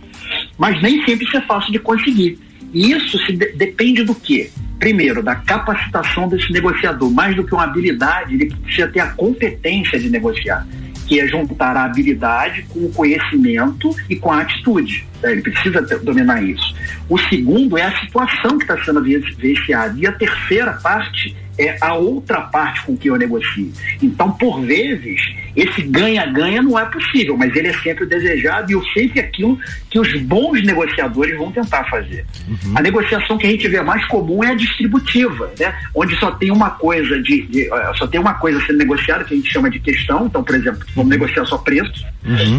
[SPEAKER 3] Mas nem sempre isso é fácil de conseguir. E isso depende do quê? Primeiro, da capacitação desse negociador. Mais do que uma habilidade, ele precisa ter a competência de negociar, que é juntar a habilidade com o conhecimento e com a atitude. Ele precisa dominar isso. O segundo é a situação que está sendo vivenciada. E a terceira parte é a outra parte com que eu negocio. Então, por vezes, esse ganha-ganha não é possível, mas ele é sempre desejado e eu sei que é aquilo que os bons negociadores vão tentar fazer. A negociação que a gente vê mais comum é a distributiva, né? Onde só tem uma coisa só tem uma coisa sendo negociada, que a gente chama de questão. Então, por exemplo, vamos negociar só preços.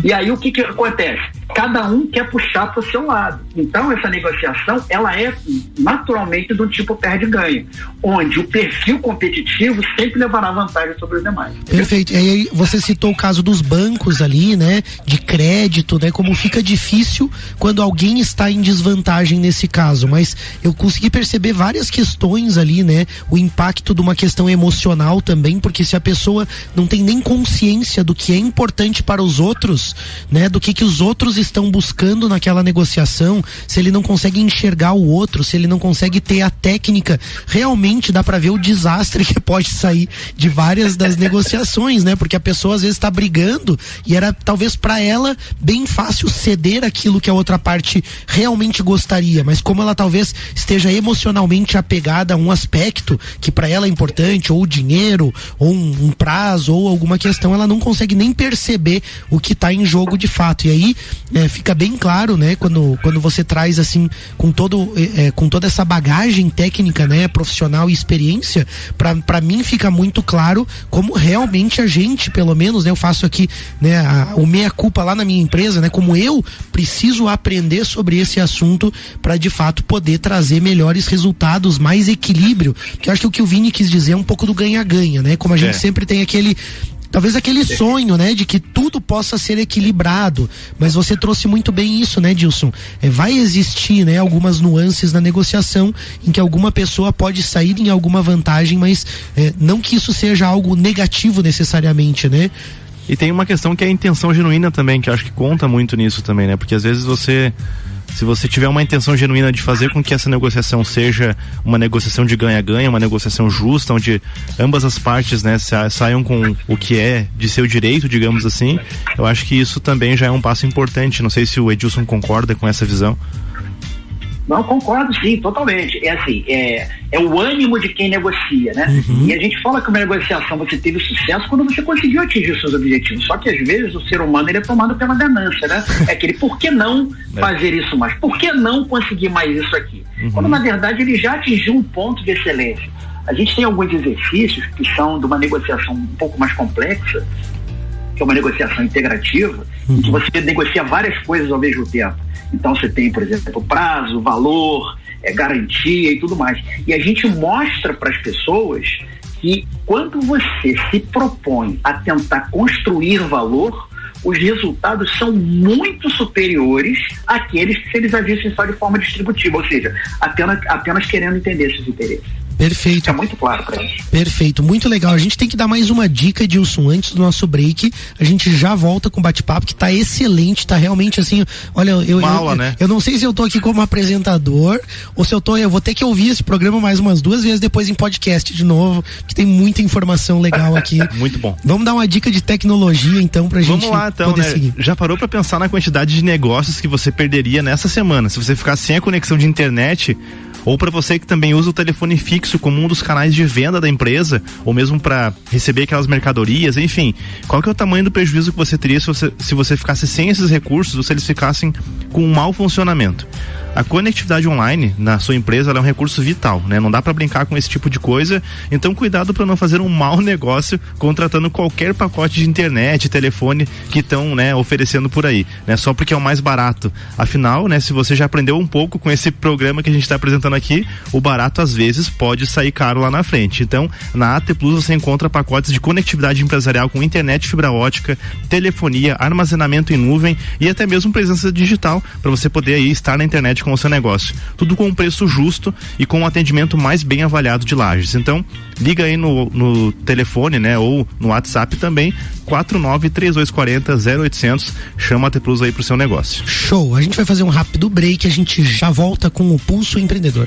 [SPEAKER 3] E aí o que acontece? Cada um quer puxar para o seu lado. Então, essa negociação, ela é naturalmente do tipo perde-ganha, onde o perfil competitivo sempre levará vantagem sobre os demais.
[SPEAKER 1] Perfeito. E aí você citou o caso dos bancos ali, né? De crédito, né? Como fica difícil quando alguém está em desvantagem nesse caso. Mas eu consegui perceber várias questões ali, né? O impacto de uma questão emocional também, porque se a pessoa não tem nem consciência do que é importante para os outros, né? Do que os outros estão buscando naquela negociação, se ele não consegue enxergar o outro, se ele não consegue ter a técnica, realmente dá para ver o desastre que pode sair de várias das negociações, né? Porque a pessoa às vezes está brigando e era talvez para ela bem fácil ceder aquilo que a outra parte realmente gostaria, mas como ela talvez esteja emocionalmente apegada a um aspecto que para ela é importante, ou o dinheiro, ou um prazo, ou alguma questão, ela não consegue nem perceber o que está em jogo de fato. E aí fica bem claro, né? Quando você traz assim com toda essa bagagem técnica, né? Profissional e experiência, para mim fica muito claro como realmente a gente, pelo menos, né? Eu faço aqui, né? O meia-culpa lá na minha empresa, né? Como eu preciso aprender sobre esse assunto para de fato poder trazer melhores resultados, mais equilíbrio, que eu acho que o que o Vini quis dizer é um pouco do ganha-ganha, né? Como a gente sempre tem talvez aquele sonho, né, de que tudo possa ser equilibrado, mas você trouxe muito bem isso, né, Dilson? Vai existir, né, algumas nuances na negociação em que alguma pessoa pode sair em alguma vantagem, mas não que isso seja algo negativo necessariamente, né?
[SPEAKER 2] E tem uma questão que é a intenção genuína também, que eu acho que conta muito nisso também, né? Porque às vezes se você tiver uma intenção genuína de fazer com que essa negociação seja uma negociação de ganha-ganha, uma negociação justa, onde ambas as partes, né, saiam com o que é de seu direito, digamos assim, eu acho que isso também já é um passo importante. Não sei se o Edilson concorda com essa visão.
[SPEAKER 3] Não, concordo sim, totalmente. É assim, é o ânimo de quem negocia, né? E a gente fala que uma negociação você teve sucesso quando você conseguiu atingir os seus objetivos. Só que às vezes o ser humano ele é tomado pela ganância, né? É aquele, por que não fazer isso mais? Por que não conseguir mais isso aqui? Quando na verdade ele já atingiu um ponto de excelência. A gente tem alguns exercícios que são de uma negociação um pouco mais complexa, que é uma negociação integrativa, em que você negocia várias coisas ao mesmo tempo. Então você tem, por exemplo, prazo, valor, garantia e tudo mais. E a gente mostra para as pessoas que quando você se propõe a tentar construir valor, os resultados são muito superiores àqueles que se eles agissem só de forma distributiva, ou seja, apenas querendo entender esses interesses.
[SPEAKER 1] Perfeito.
[SPEAKER 3] É muito claro pra gente.
[SPEAKER 1] Perfeito, muito legal. A gente tem que dar mais uma dica, Edilson, antes do nosso break. A gente já volta com o bate-papo, que tá excelente, tá realmente assim, olha, eu não sei se eu tô aqui como apresentador, ou se eu vou ter que ouvir esse programa mais umas 2 vezes depois em podcast de novo, que tem muita informação legal aqui.
[SPEAKER 2] Muito bom.
[SPEAKER 1] Vamos dar uma dica de tecnologia, então, pra gente poder seguir.
[SPEAKER 2] Já parou pra pensar na quantidade de negócios que você perderia nessa semana, se você ficar sem a conexão de internet? Ou para você que também usa o telefone fixo como um dos canais de venda da empresa, ou mesmo para receber aquelas mercadorias, enfim, qual que é o tamanho do prejuízo que você teria se você ficasse sem esses recursos, ou se eles ficassem com um mau funcionamento? A conectividade online na sua empresa ela é um recurso vital, né? Não dá para brincar com esse tipo de coisa, então cuidado para não fazer um mau negócio contratando qualquer pacote de internet, telefone que estão, né, oferecendo por aí, né? Só porque é o mais barato. Afinal, né, se você já aprendeu um pouco com esse programa que a gente está apresentando aqui, o barato às vezes pode sair caro lá na frente. Então, na AT Plus você encontra pacotes de conectividade empresarial com internet, fibra ótica, telefonia, armazenamento em nuvem e até mesmo presença digital para você poder aí estar na internet com o seu negócio. Tudo com um preço justo e com um atendimento mais bem avaliado de Lages. Então, liga aí no telefone, né, ou no WhatsApp também, 493240-0800, chama a AT Plus aí pro seu negócio.
[SPEAKER 1] Show, a gente vai fazer um rápido break, a gente já volta com o Pulso Empreendedor.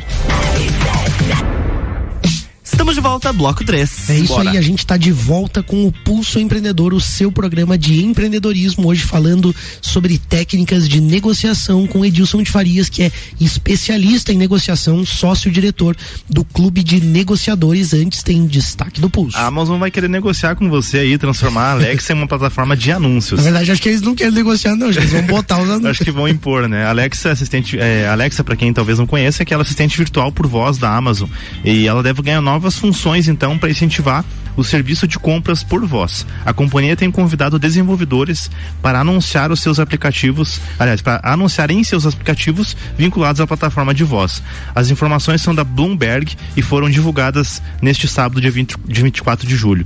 [SPEAKER 4] Estamos de volta, bloco 3.
[SPEAKER 1] É isso. Bora. Aí, a gente está de volta com o Pulso Empreendedor, o seu programa de empreendedorismo, hoje falando sobre técnicas de negociação com Edilson de Farias, que é especialista em negociação, sócio-diretor do Clube de Negociadores. Antes tem destaque do Pulso.
[SPEAKER 2] A Amazon vai querer negociar com você aí, transformar a Alexa em uma plataforma de anúncios.
[SPEAKER 1] Na verdade, acho que eles não querem negociar, não, acho que eles vão botar os anúncios.
[SPEAKER 2] Acho que vão impor, né? Alexa, Alexa, para quem talvez não conheça, é aquela assistente virtual por voz da Amazon, e ela deve ganhar novas funções então para incentivar o serviço de compras por voz. A companhia tem convidado desenvolvedores para anunciar os seus aplicativos, para anunciar em seus aplicativos vinculados à plataforma de voz. As informações são da Bloomberg e foram divulgadas neste sábado, dia 24 de julho.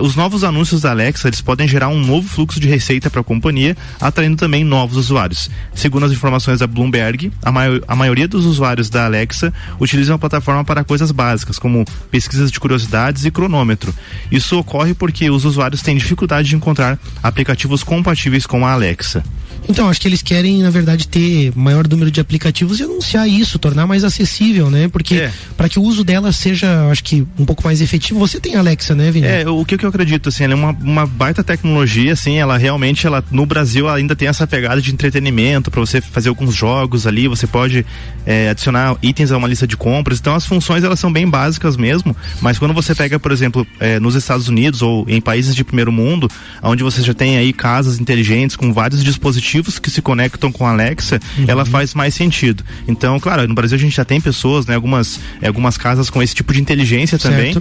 [SPEAKER 2] Os novos anúncios da Alexa, eles podem gerar um novo fluxo de receita para a companhia, atraindo também novos usuários. Segundo as informações da Bloomberg, a maioria dos usuários da Alexa utilizam a plataforma para coisas básicas, como pesquisas de curiosidades e cronômetro. Isso ocorre porque os usuários têm dificuldade de encontrar aplicativos compatíveis com a Alexa.
[SPEAKER 1] Então, acho que eles querem, na verdade, ter maior número de aplicativos e anunciar isso, tornar mais acessível, né? Porque para que o uso dela seja, acho que, um pouco mais efetivo. Você tem Alexa, né, Vini?
[SPEAKER 2] O que eu acredito, assim, ela é uma baita tecnologia, assim, ela realmente, no Brasil, ela ainda tem essa pegada de entretenimento, para você fazer alguns jogos ali, você pode adicionar itens a uma lista de compras. Então, as funções, elas são bem básicas mesmo, mas quando você pega, por exemplo, nos Estados Unidos ou em países de primeiro mundo, onde você já tem aí casas inteligentes com vários dispositivos que se conectam com a Alexa, ela faz mais sentido. Então, claro, no Brasil a gente já tem pessoas, né, algumas casas com esse tipo de inteligência também,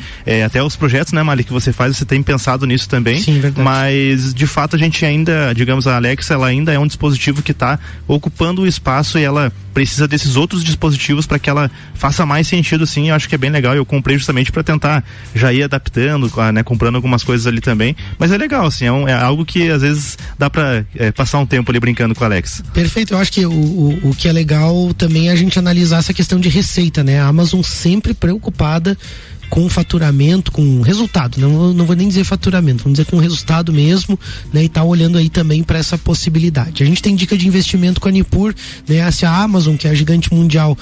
[SPEAKER 2] até os projetos, né, Mali, que você faz, você tem pensado nisso também.
[SPEAKER 1] Sim, verdade.
[SPEAKER 2] Mas de fato a gente ainda, digamos, a Alexa, ela ainda é um dispositivo que está ocupando o espaço e ela precisa desses outros dispositivos para que ela faça mais sentido, sim. Eu acho que é bem legal, eu comprei justamente para tentar já ir adaptando, né, comprando algumas coisas ali também, mas é legal, assim, é algo que às vezes dá para passar um tempo ali brincando com a Alexa.
[SPEAKER 1] Perfeito, eu acho que o que é legal também é a gente analisar essa questão de receita, né? A Amazon sempre preocupada com faturamento, com resultado, não vou nem dizer faturamento, vamos dizer com resultado mesmo, né? E tá olhando aí também para essa possibilidade. A gente tem dica de investimento com a Nipur, né? Se a Amazon, que é a gigante mundial,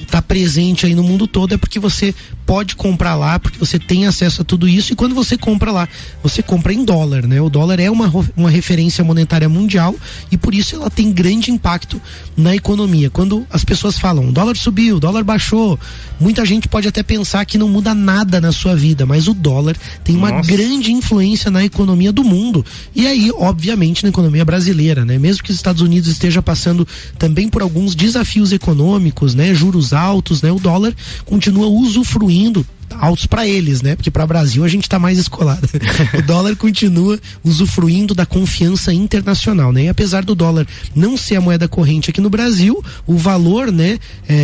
[SPEAKER 1] tá presente aí no mundo todo, é porque você pode comprar lá, porque você tem acesso a tudo isso, e quando você compra lá, você compra em dólar, né? O dólar é uma referência monetária mundial e por isso ela tem grande impacto na economia. Quando as pessoas falam, o dólar subiu, o dólar baixou, muita gente pode até pensar que não muda nada na sua vida, mas o dólar tem uma grande influência na economia do mundo e aí, obviamente, na economia brasileira, né? Mesmo que os Estados Unidos esteja passando também por alguns desafios econômicos, né? Juros altos, né? O dólar continua usufruindo altos para eles, né? Porque para o Brasil a gente tá mais escolado. O dólar continua usufruindo da confiança internacional, né? E apesar do dólar não ser a moeda corrente aqui no Brasil, o valor, né,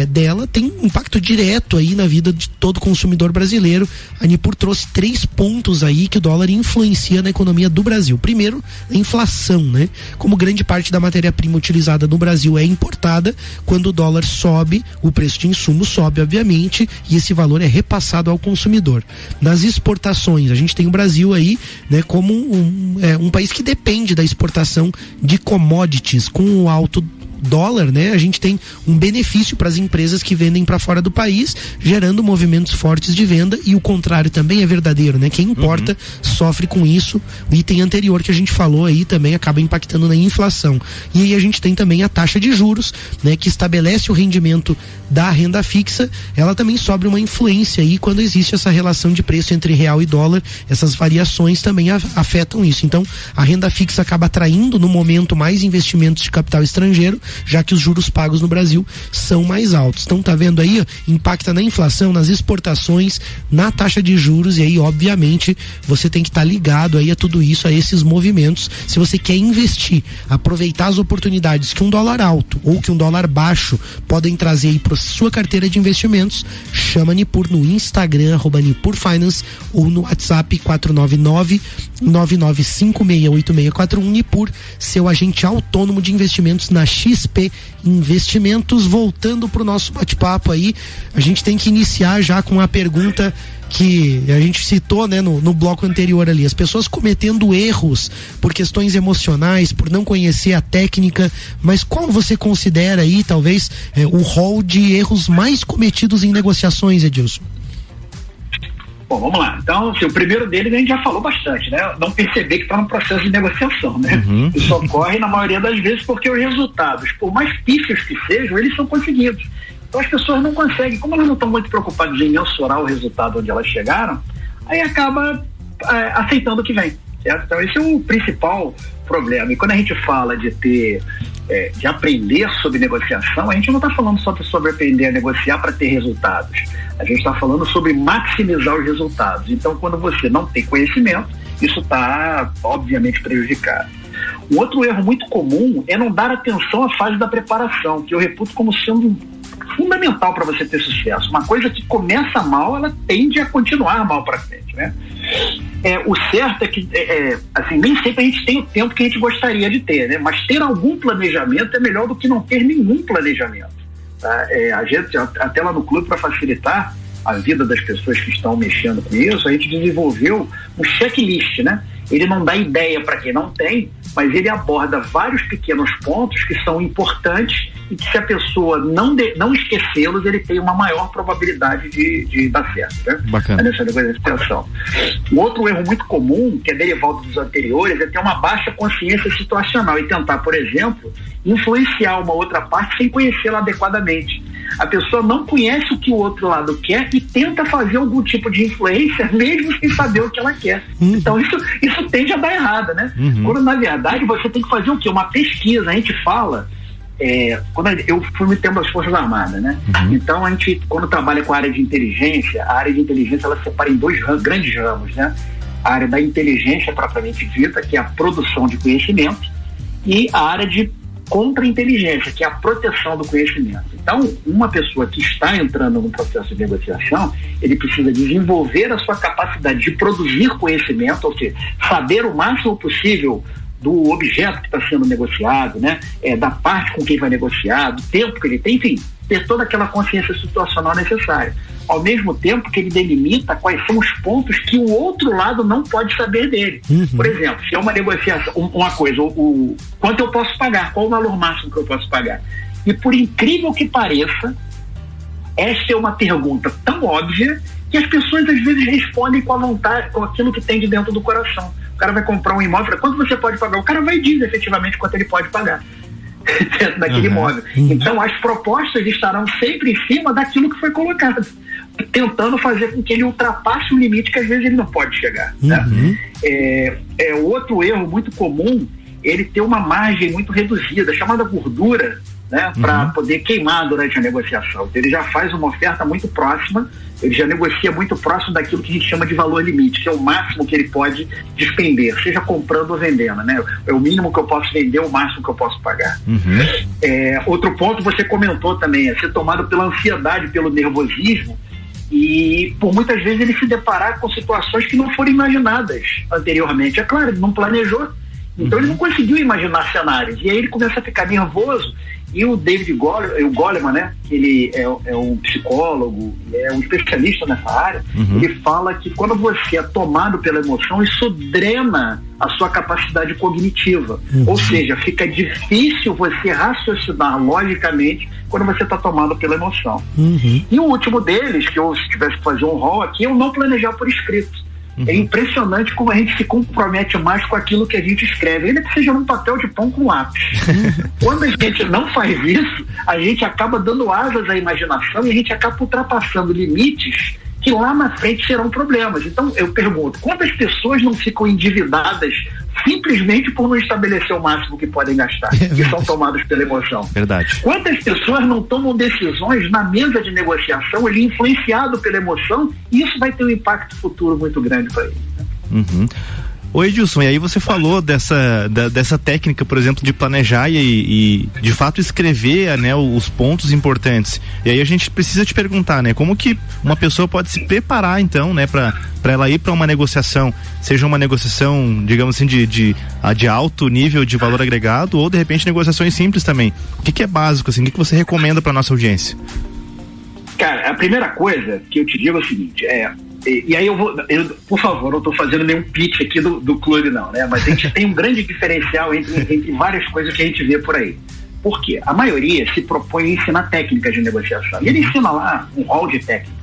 [SPEAKER 1] dela tem impacto direto aí na vida de todo consumidor brasileiro. A Nipur trouxe 3 pontos aí que o dólar influencia na economia do Brasil. Primeiro, a inflação, né? Como grande parte da matéria-prima utilizada no Brasil é importada, quando o dólar sobe, o preço de insumo sobe, obviamente, e esse valor é repassado ao consumidor. Nas exportações, a gente tem o Brasil aí, né, como um país que depende da exportação de commodities. Com o alto dólar, né, a gente tem um benefício para as empresas que vendem para fora do país, gerando movimentos fortes de venda, e o contrário também é verdadeiro, né? Quem importa sofre com isso. O item anterior que a gente falou aí também acaba impactando na inflação. E aí a gente tem também a taxa de juros, né, que estabelece o rendimento da renda fixa. Ela também sofre uma influência aí quando existe essa relação de preço entre real e dólar. Essas variações também afetam isso. Então, a renda fixa acaba atraindo no momento mais investimentos de capital estrangeiro, já que os juros pagos no Brasil são mais altos. Então tá vendo aí, ó, impacta na inflação, nas exportações, na taxa de juros, e aí obviamente você tem que estar ligado aí a tudo isso, a esses movimentos. Se você quer investir, aproveitar as oportunidades que um dólar alto ou que um dólar baixo podem trazer aí para sua carteira de investimentos, chama Nipur no Instagram, @NipurFinance, ou no WhatsApp 499-99568641. Nipur, seu agente autônomo de investimentos na XP Investimentos. Voltando pro nosso bate-papo aí, a gente tem que iniciar já com a pergunta que a gente citou, né, no bloco anterior ali, as pessoas cometendo erros por questões emocionais, por não conhecer a técnica, mas qual você considera aí, talvez, o rol de erros mais cometidos em negociações, Edilson?
[SPEAKER 3] Bom, vamos lá. Então, assim, o primeiro deles a gente já falou bastante, né? Não perceber que está no processo de negociação, né? Isso ocorre na maioria das vezes porque os resultados, por mais pífios que sejam, eles são conseguidos. Então as pessoas não conseguem, como elas não estão muito preocupadas em mensurar o resultado onde elas chegaram, aí acaba aceitando o que vem, certo? Então esse é o principal problema. E quando a gente fala de de aprender sobre negociação, a gente não está falando só sobre aprender a negociar para ter resultados. A gente está falando sobre maximizar os resultados. Então, quando você não tem conhecimento, isso está, obviamente, prejudicado. Um outro erro muito comum é não dar atenção à fase da preparação, que eu reputo como sendo fundamental para você ter sucesso. Uma coisa que começa mal, ela tende a continuar mal para frente, né? O certo é que, assim, nem sempre a gente tem o tempo que a gente gostaria de ter, né? Mas ter algum planejamento é melhor do que não ter nenhum planejamento, tá? A gente, até lá no clube, para facilitar a vida das pessoas que estão mexendo com isso, a gente desenvolveu um checklist, né? Ele não dá ideia para quem não tem, mas ele aborda vários pequenos pontos que são importantes e que, se a pessoa não esquecê-los, ele tem uma maior probabilidade de dar certo, né?
[SPEAKER 2] Bacana.
[SPEAKER 3] Nessa negociação. Um outro erro muito comum, que é derivado dos anteriores, é ter uma baixa consciência situacional e tentar, por exemplo, influenciar uma outra parte sem conhecê-la adequadamente. A pessoa não conhece o que o outro lado quer e tenta fazer algum tipo de influência mesmo sem saber o que ela quer. Então isso tende a dar errado, né? Quando na verdade você tem que fazer o quê? Uma pesquisa. A gente fala, quando eu fui muito tempo das Forças Armadas, né? Então a gente, quando trabalha com a área de inteligência, ela separa em 2 grandes ramos, né? A área da inteligência propriamente dita, que é a produção de conhecimento, e a área de contra-inteligência, que é a proteção do conhecimento. Então, uma pessoa que está entrando no processo de negociação, ele precisa desenvolver a sua capacidade de produzir conhecimento, ou seja, saber o máximo possível do objeto que está sendo negociado, né? Da parte com quem vai negociar, do tempo que ele tem, enfim, ter toda aquela consciência situacional necessária. Ao mesmo tempo que ele delimita quais são os pontos que o outro lado não pode saber dele. Por exemplo, se é uma negociação, uma coisa, quanto eu posso pagar, qual o valor máximo que eu posso pagar? E por incrível que pareça, esta é uma pergunta tão óbvia que as pessoas às vezes respondem com a vontade, com aquilo que tem de dentro do coração. O cara vai comprar um imóvel, quanto você pode pagar? O cara vai dizer efetivamente quanto ele pode pagar dentro daquele imóvel. Então as propostas estarão sempre em cima daquilo que foi colocado, tentando fazer com que ele ultrapasse um limite que às vezes ele não pode chegar. Né? Outro erro muito comum, ele ter uma margem muito reduzida, chamada gordura, né, para poder queimar durante a negociação. Então, ele já faz uma oferta muito próxima, ele já negocia muito próximo daquilo que a gente chama de valor limite, que é o máximo que ele pode despender, seja comprando ou vendendo, né? É o mínimo que eu posso vender, o máximo que eu posso pagar. Outro ponto, você comentou também, é ser tomado pela ansiedade, pelo nervosismo, e por muitas vezes ele se deparar com situações que não foram imaginadas anteriormente. É claro, ele não planejou, então ele não conseguiu imaginar cenários, e aí ele começa a ficar nervoso. E o David Goleman, né, que ele é um psicólogo, é um especialista nessa área, ele fala que quando você é tomado pela emoção, isso drena a sua capacidade cognitiva. Ou seja, fica difícil você raciocinar logicamente quando você está tomado pela emoção. E o último deles, que eu, se tivesse que fazer um rol aqui, é o não planejar por escrito. É impressionante como a gente se compromete mais com aquilo que a gente escreve, ainda que seja num papel de pão com lápis. Quando a gente não faz isso, a gente acaba dando asas à imaginação e a gente acaba ultrapassando limites que lá na frente serão problemas. Então eu pergunto, quantas pessoas não ficam endividadas simplesmente por não estabelecer o máximo que podem gastar, que são tomadas pela emoção?
[SPEAKER 2] Verdade.
[SPEAKER 3] Quantas pessoas não tomam decisões na mesa de negociação, ele influenciado pela emoção, e isso vai ter um impacto futuro muito grande para ele.
[SPEAKER 2] Oi, Edilson, e aí você falou dessa técnica, por exemplo, de planejar e de fato escrever, né, os pontos importantes. E aí a gente precisa te perguntar, né, como que uma pessoa pode se preparar, então, né, para ela ir para uma negociação, seja uma negociação, digamos assim, de alto nível de valor agregado, ou de repente negociações simples também. O que é básico, assim, o que você recomenda para nossa audiência?
[SPEAKER 3] Cara, a primeira coisa que eu te digo é o seguinte, e aí eu por favor, não estou fazendo nenhum pitch aqui do clube não, né? Mas a gente tem um grande diferencial entre várias coisas que a gente vê por aí. Por quê? A maioria se propõe a ensinar técnicas de negociação. E ele ensina lá um rol de técnicas.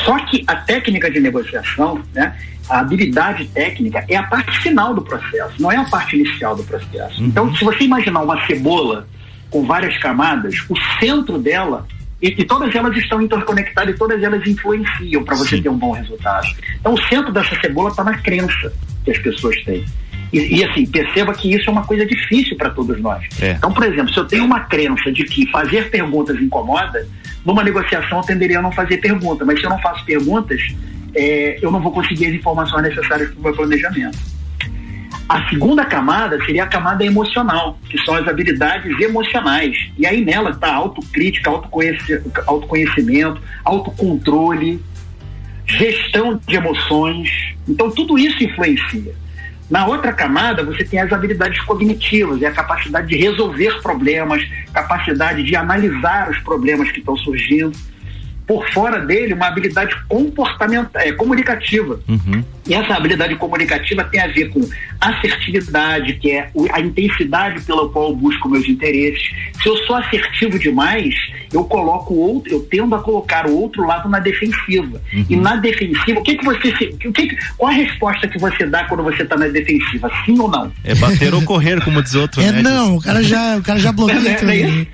[SPEAKER 3] Só que a técnica de negociação, né? A habilidade técnica é a parte final do processo, não é a parte inicial do processo. Então, se você imaginar uma cebola com várias camadas, o centro dela, e todas elas estão interconectadas e todas elas influenciam para você ter um bom resultado. Então o centro dessa cebola está na crença que as pessoas têm. E assim, perceba que isso é uma coisa difícil para todos nós. Então, por exemplo, se eu tenho uma crença de que fazer perguntas incomoda, numa negociação eu tenderia a não fazer pergunta, mas se eu não faço perguntas, eu não vou conseguir as informações necessárias para o meu planejamento. A segunda camada seria a camada emocional, que são as habilidades emocionais. E aí nela está autocrítica, autoconhecimento, autocontrole, gestão de emoções. Então tudo isso influencia. Na outra camada você tem as habilidades cognitivas, é a capacidade de resolver problemas, capacidade de analisar os problemas que estão surgindo. Por fora dele, uma habilidade comunicativa. E essa habilidade comunicativa tem a ver com assertividade, que é a intensidade pela qual eu busco meus interesses. Se eu sou assertivo demais, eu tendo a colocar o outro lado na defensiva. E na defensiva, qual a resposta que você dá quando você está na defensiva? Sim ou não?
[SPEAKER 2] É bater ou correr, como diz outro, né?
[SPEAKER 1] Não, o cara já bloqueia tudo.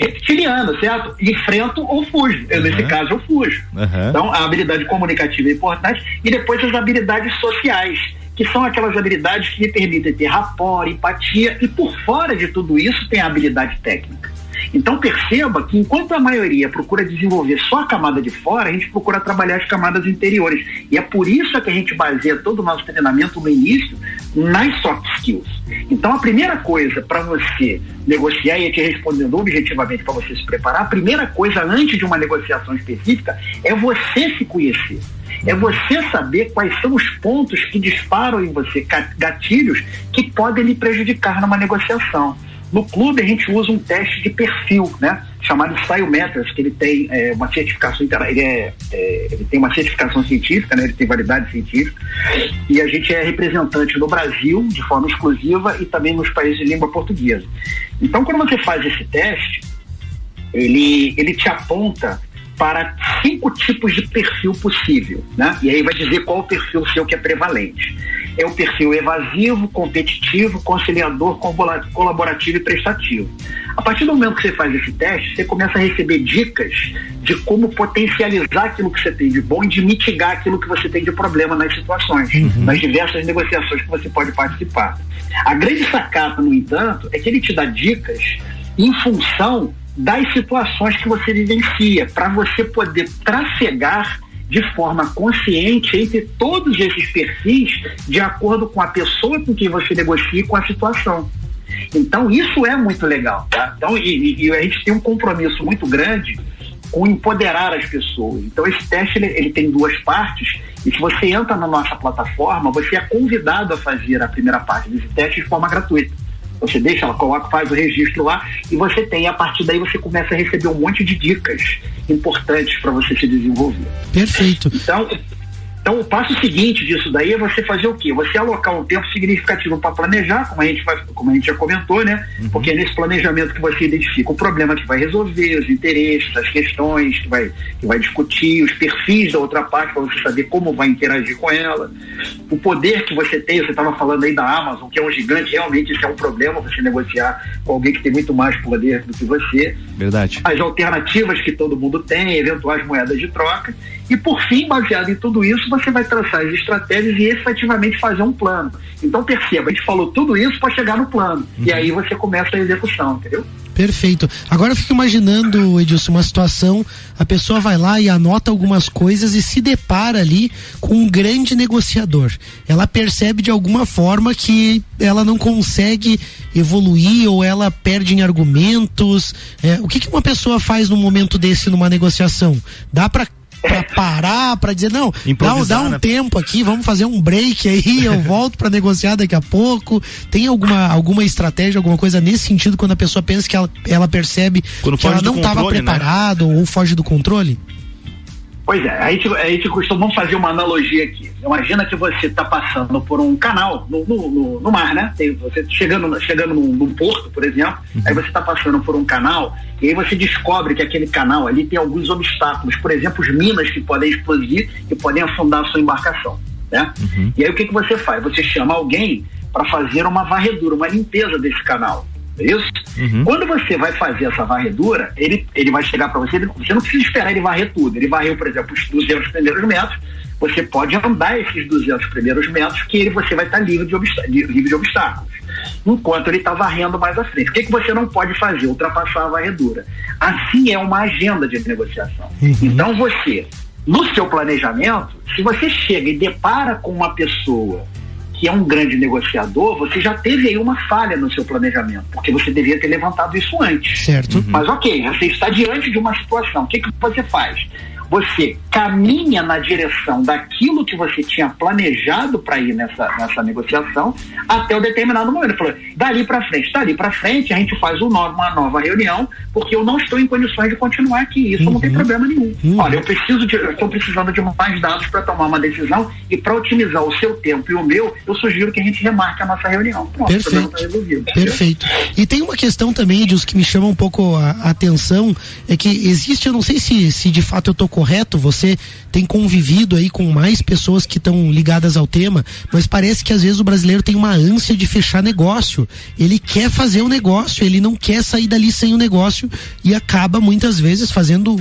[SPEAKER 3] Reptiliano, certo? Enfrento ou fujo. Nesse caso, eu fujo. Então, a habilidade comunicativa é importante. E depois as habilidades sociais, que são aquelas habilidades que me permitem ter rapport, empatia, e por fora de tudo isso tem a habilidade técnica. Então perceba que enquanto a maioria procura desenvolver só a camada de fora, a gente procura trabalhar as camadas interiores. E é por isso que a gente baseia todo o nosso treinamento no início nas soft skills. Então a primeira coisa para você negociar, e te respondendo objetivamente para você se preparar, a primeira coisa antes de uma negociação específica é você se conhecer. É você saber quais são os pontos que disparam em você, gatilhos que podem lhe prejudicar numa negociação. No clube a gente usa um teste de perfil, né? Chamado Stylemeters, que ele tem uma certificação, ele tem uma certificação científica, né? Ele tem validade científica, e a gente é representante no Brasil de forma exclusiva e também nos países de língua portuguesa. Então, quando você faz esse teste, ele te aponta para 5 tipos de perfil possível, né? E aí vai dizer qual o perfil seu que é prevalente. É o perfil evasivo, competitivo, conciliador, colaborativo e prestativo. A partir do momento que você faz esse teste, você começa a receber dicas de como potencializar aquilo que você tem de bom e de mitigar aquilo que você tem de problema nas situações, nas diversas negociações que você pode participar. A grande sacada, no entanto, é que ele te dá dicas em função das situações que você vivencia, para você poder trafegar de forma consciente entre todos esses perfis de acordo com a pessoa com quem você negocia e com a situação. Então isso é muito legal, tá? Então, e a gente tem um compromisso muito grande com empoderar as pessoas. Então esse teste ele tem 2 partes, e se você entra na nossa plataforma, você é convidado a fazer a primeira parte desse teste de forma gratuita. Você deixa, ela coloca, faz o registro lá, e você tem, a partir daí você começa a receber um monte de dicas importantes para você se desenvolver.
[SPEAKER 1] Perfeito.
[SPEAKER 3] Então o passo seguinte disso daí é você fazer o quê? Você alocar um tempo significativo para planejar, como a gente já comentou, né? Porque é nesse planejamento que você identifica o problema que vai resolver, os interesses, as questões que vai discutir, os perfis da outra parte para você saber como vai interagir com ela, o poder que você tem. Você estava falando aí da Amazon, que é um gigante, realmente isso é um problema, você negociar com alguém que tem muito mais poder do que você.
[SPEAKER 2] Verdade.
[SPEAKER 3] As alternativas que todo mundo tem, eventuais moedas de troca, e por fim, baseado em tudo isso, você vai traçar as estratégias e efetivamente fazer um plano. Então perceba, a gente falou tudo isso para chegar no plano, e aí você começa a execução, entendeu?
[SPEAKER 1] Perfeito. Agora eu fico imaginando, Edilson, uma situação, a pessoa vai lá e anota algumas coisas e se depara ali com um grande negociador. Ela percebe de alguma forma que ela não consegue evoluir ou ela perde em argumentos. O que uma pessoa faz num momento desse numa negociação? Dá para parar, para dizer, não, dá um tempo aqui, vamos fazer um break aí, eu volto para negociar daqui a pouco? Tem alguma estratégia, alguma coisa nesse sentido, quando a pessoa pensa que ela percebe que ela não estava preparada, né? Ou foge do controle?
[SPEAKER 3] Pois é, a gente costuma fazer uma analogia aqui. Imagina que você está passando por um canal no mar, né? Você chegando num porto, por exemplo, aí você está passando por um canal e aí você descobre que aquele canal ali tem alguns obstáculos, por exemplo, as minas que podem explodir e podem afundar a sua embarcação, né? E aí o que você faz? Você chama alguém para fazer uma varredura, uma limpeza desse canal. É isso? Quando você vai fazer essa varredura, ele vai chegar para você, você não precisa esperar ele varrer tudo. Ele varreu, por exemplo, os 200 primeiros metros, você pode andar esses 200 primeiros metros, que você vai estar livre de obstáculos, enquanto ele está varrendo mais à frente. O que você não pode fazer? Ultrapassar a varredura. Assim é uma agenda de negociação. Então você, no seu planejamento, se você chega e depara com uma pessoa que é um grande negociador, você já teve aí uma falha no seu planejamento, porque você devia ter levantado isso antes.
[SPEAKER 1] Certo.
[SPEAKER 3] Mas ok, você está diante de uma situação, o que você faz? Você caminha na direção daquilo que você tinha planejado para ir nessa negociação até um determinado momento. Falou, dali para frente a gente faz uma nova reunião, porque eu não estou em condições de continuar aqui, isso não tem problema nenhum. Olha, eu estou precisando de mais dados para tomar uma decisão, e para otimizar o seu tempo e o meu, eu sugiro que a gente remarque a nossa reunião. Pronto, o problema está resolvido.
[SPEAKER 1] Perfeito. E tem uma questão também, Edilson, que me chama um pouco a atenção, é que existe, eu não sei se de fato eu estou correto, você tem convivido aí com mais pessoas que estão ligadas ao tema, mas parece que às vezes o brasileiro tem uma ânsia de fechar negócio. Ele quer fazer um negócio, ele não quer sair dali sem o negócio, e acaba muitas vezes fazendo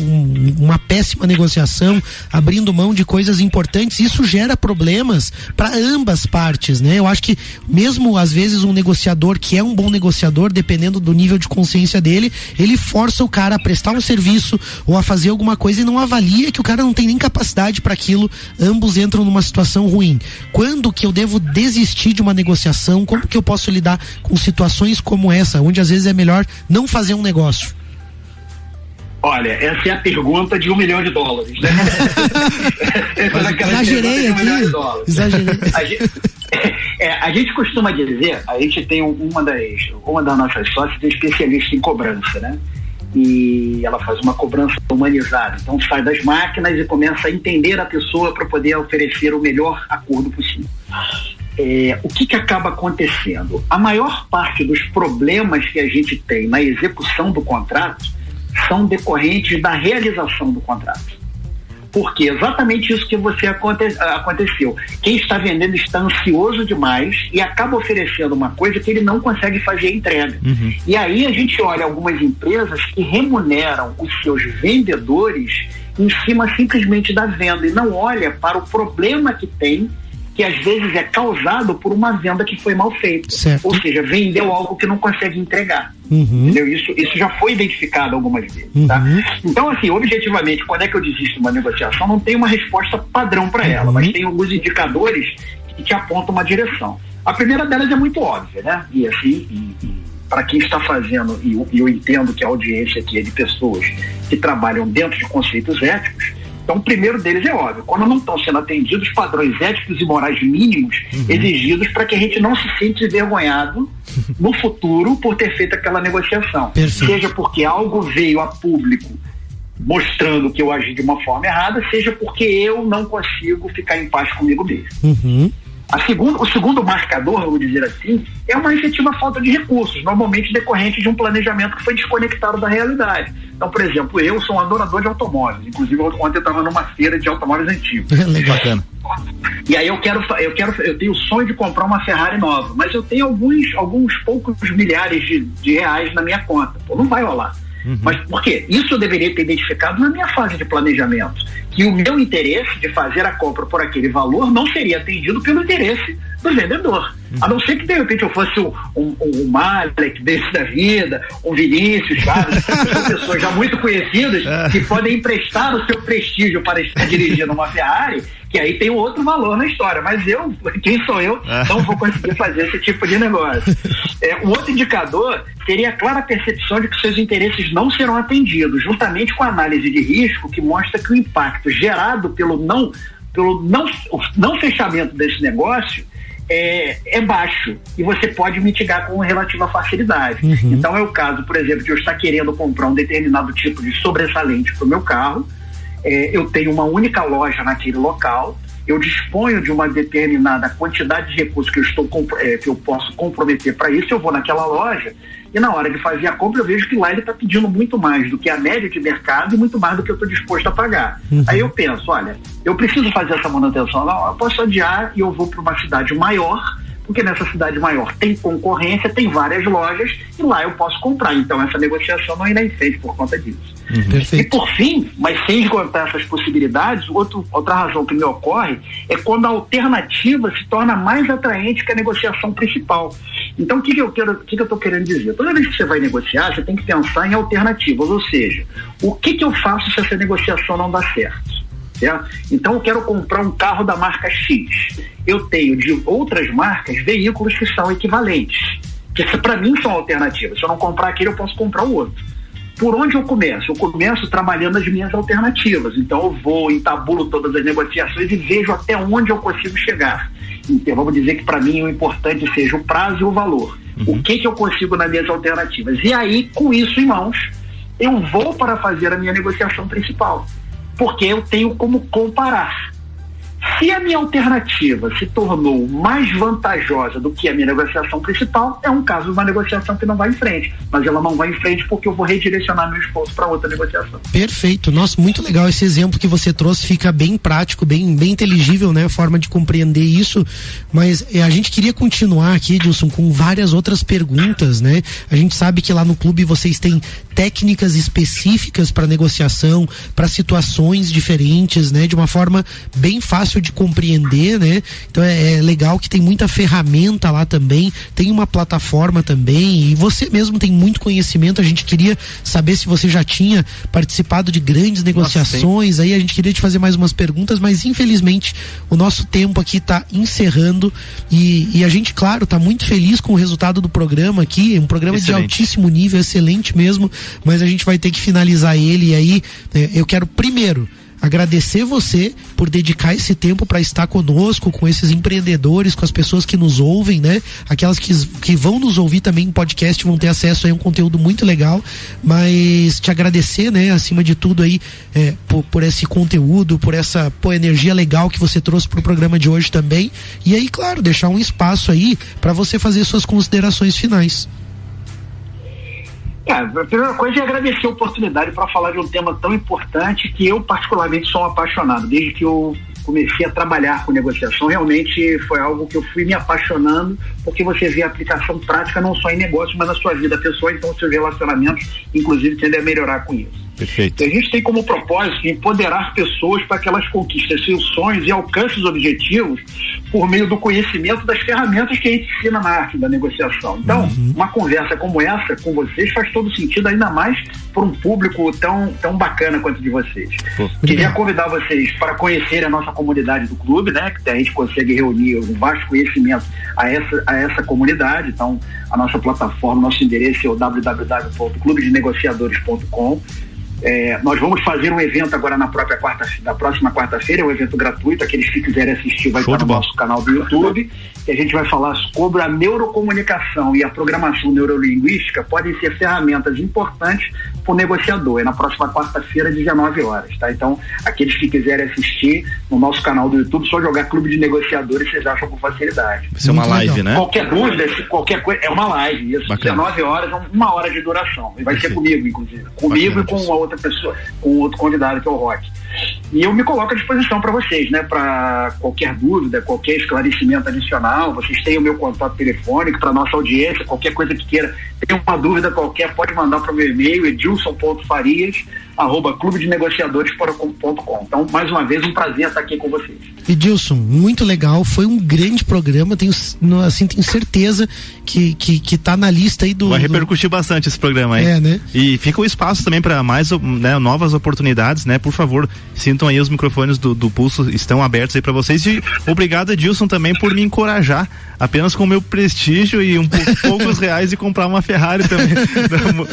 [SPEAKER 1] uma péssima negociação, abrindo mão de coisas importantes. Isso gera problemas para ambas partes, né? Eu acho que mesmo às vezes um negociador que é um bom negociador, dependendo do nível de consciência dele, ele força o cara a prestar um serviço ou a fazer alguma coisa e não avalia que o cara não tem nem capacidade para aquilo. Ambos entram numa situação ruim. Quando que eu devo desistir de uma negociação? Como que eu posso lidar com situações como essa, onde às vezes é melhor não fazer um negócio?
[SPEAKER 3] Olha, essa é a pergunta de $1 milhão, né?
[SPEAKER 1] Exagerei aqui. Exagerei.
[SPEAKER 3] A gente costuma dizer, a gente tem uma das nossas sócias é especialista em cobrança, né? E ela faz uma cobrança humanizada. Então sai das máquinas e começa a entender a pessoa para poder oferecer o melhor acordo possível. O que acaba acontecendo? A maior parte dos problemas que a gente tem na execução do contrato são decorrentes da realização do contrato. Porque exatamente isso que você aconteceu. Quem está vendendo está ansioso demais e acaba oferecendo uma coisa que ele não consegue fazer a entrega. Uhum. E aí a gente olha algumas empresas que remuneram os seus vendedores em cima simplesmente da venda e não olha para o problema que tem, que às vezes é causado por uma venda que foi mal feita. Certo. Ou seja, vendeu algo que não consegue entregar. Uhum. Entendeu? Isso já foi identificado algumas vezes. Uhum. Tá? Então, assim, objetivamente, quando é que eu desisto de uma negociação, não tem uma resposta padrão para ela, mas tem alguns indicadores que te apontam uma direção. A primeira delas é muito óbvia, né? E assim, para quem está fazendo, e eu entendo que a audiência aqui é de pessoas que trabalham dentro de conceitos éticos. Então, o primeiro deles é óbvio, quando não estão sendo atendidos padrões éticos e morais mínimos exigidos para que a gente não se sinta envergonhado no futuro por ter feito aquela negociação. Perfeito. Seja porque algo veio a público mostrando que eu agi de uma forma errada, seja porque eu não consigo ficar em paz comigo mesmo. Uhum. O segundo marcador, vamos dizer assim, é uma efetiva falta de recursos, normalmente decorrente de um planejamento que foi desconectado da realidade. Então, por exemplo, eu sou um adorador de automóveis, inclusive ontem eu estava numa feira de automóveis antigos. Bacana. E aí eu tenho o sonho de comprar uma Ferrari nova, mas eu tenho alguns poucos milhares de reais na minha conta. Pô, não vai rolar. Uhum. Mas por quê? Isso eu deveria ter identificado na minha fase de planejamento, que o meu interesse de fazer a compra por aquele valor não seria atendido pelo interesse do vendedor. A não ser que de repente eu fosse um Malek desse da vida, um Vinícius, sabe? São pessoas já muito conhecidas que podem emprestar o seu prestígio para estar dirigindo uma Ferrari, que aí tem um outro valor na história, mas quem sou eu, não vou conseguir fazer esse tipo de negócio. Um outro indicador seria a clara percepção de que seus interesses não serão atendidos, juntamente com a análise de risco que mostra que o impacto gerado pelo não fechamento desse negócio é baixo e você pode mitigar com relativa facilidade. Uhum. Então é o caso, por exemplo, de eu estar querendo comprar um determinado tipo de sobressalente para o meu carro, eu tenho uma única loja naquele local, eu disponho de uma determinada quantidade de recursos que eu posso comprometer para isso, eu vou naquela loja e na hora de fazer a compra eu vejo que lá ele está pedindo muito mais do que a média de mercado e muito mais do que eu estou disposto a pagar. Uhum. Aí eu penso, olha, eu preciso fazer essa manutenção, não, eu posso adiar e eu vou para uma cidade maior, porque nessa cidade maior tem concorrência, tem várias lojas e lá eu posso comprar, então essa negociação não irá em frente por conta disso. Uhum. E por fim, mas sem esgotar essas possibilidades, outra razão que me ocorre é quando a alternativa se torna mais atraente que a negociação principal. Então o que eu estou querendo dizer? Toda vez que você vai negociar, você tem que pensar em alternativas, ou seja, o que eu faço se essa negociação não dá certo? Então eu quero comprar um carro da marca X. Eu tenho de outras marcas veículos que são equivalentes, que para mim são alternativas. Se eu não comprar aquele, eu posso comprar o outro. Por onde eu começo? Eu começo trabalhando as minhas alternativas. Então eu vou, entabulo todas as negociações e vejo até onde eu consigo chegar. Então vamos dizer que para mim o importante seja o prazo e o valor. Uhum. O que eu consigo nas minhas alternativas? E aí, com isso em mãos, eu vou para fazer a minha negociação principal. Porque eu tenho como comparar. Se a minha alternativa se tornou mais vantajosa do que a minha negociação principal, é um caso de uma negociação que não vai em frente. Mas ela não vai em frente porque eu vou redirecionar meu esforço para outra negociação.
[SPEAKER 1] Perfeito. Nossa, muito legal esse exemplo que você trouxe. Fica bem prático, bem inteligível, né? A forma de compreender isso. Mas a gente queria continuar aqui, Edilson, com várias outras perguntas, né? A gente sabe que lá no clube vocês têm técnicas específicas para negociação, para situações diferentes, né? De uma forma bem fácil de de compreender, né? Então é legal que tem muita ferramenta lá também, tem uma plataforma também, e você mesmo tem muito conhecimento. A gente queria saber se você já tinha participado de grandes negociações. Aí a gente queria te fazer mais umas perguntas, mas infelizmente o nosso tempo aqui está encerrando, e a gente, claro, está muito feliz com o resultado do programa aqui, um programa excelente, de altíssimo nível, excelente mesmo, mas a gente vai ter que finalizar ele. E aí eu quero primeiro agradecer você por dedicar esse tempo para estar conosco, com esses empreendedores, com as pessoas que nos ouvem, né? Aquelas que vão nos ouvir também em podcast vão ter acesso a um conteúdo muito legal, mas te agradecer, né? Acima de tudo aí, por esse conteúdo, por essa energia legal que você trouxe pro programa de hoje também. E aí, claro, deixar um espaço aí para você fazer suas considerações finais.
[SPEAKER 3] A primeira coisa é agradecer a oportunidade para falar de um tema tão importante que eu particularmente sou um apaixonado. Desde que eu comecei a trabalhar com negociação, realmente foi algo que eu fui me apaixonando, porque você vê a aplicação prática não só em negócio, mas na sua vida pessoal, então seus relacionamentos, inclusive, tendem a melhorar com isso.
[SPEAKER 2] Perfeito.
[SPEAKER 3] A gente tem como propósito empoderar pessoas para que elas conquistem seus sonhos e alcancem os objetivos por meio do conhecimento das ferramentas que a gente ensina na arte da negociação. Então, uma conversa como essa com vocês faz todo sentido, ainda mais para um público tão bacana quanto de vocês. Queria convidar vocês para conhecerem a nossa comunidade do clube, né? Que a gente consegue reunir um vasto conhecimento a essa comunidade. Então, a nossa plataforma, nosso endereço é o www.clubedenegociadores.com. Nós vamos fazer um evento agora na próxima quarta-feira, é um evento gratuito. Aqueles que quiserem assistir vai estar no nosso canal do YouTube, que a gente vai falar sobre a neurocomunicação e a programação neurolinguística podem ser ferramentas importantes para o negociador. É na próxima quarta-feira, 19 horas, tá? Então, aqueles que quiserem assistir no nosso canal do YouTube, só jogar Clube de Negociadores, vocês acham com facilidade.
[SPEAKER 2] Vai ser uma live, né?
[SPEAKER 3] Qualquer dúvida, qualquer coisa, é uma live, isso. Bacana. 19 horas, 1 hora de duração. E vai ser comigo, inclusive. Comigo e com uma outra pessoa, com outro convidado, que é o Rock. E eu me coloco à disposição para vocês, né? Para qualquer dúvida, qualquer esclarecimento adicional, vocês têm o meu contato telefônico para nossa audiência, qualquer coisa que queira, tem uma dúvida qualquer, pode mandar para o meu e-mail, edilson.farias@clubedenegociadores.com. Então, mais uma vez, um prazer estar aqui com vocês.
[SPEAKER 1] Edilson, muito legal, foi um grande programa, tenho certeza que tá na lista aí do...
[SPEAKER 2] Vai repercutir bastante esse programa aí.
[SPEAKER 1] Né?
[SPEAKER 2] E fica o espaço também para mais, né, novas oportunidades, né? Por favor, sintam aí, os microfones do Pulso estão abertos aí para vocês. E obrigado, Edilson, também por me encorajar, apenas com o meu prestígio e poucos reais, de comprar uma Ferrari também.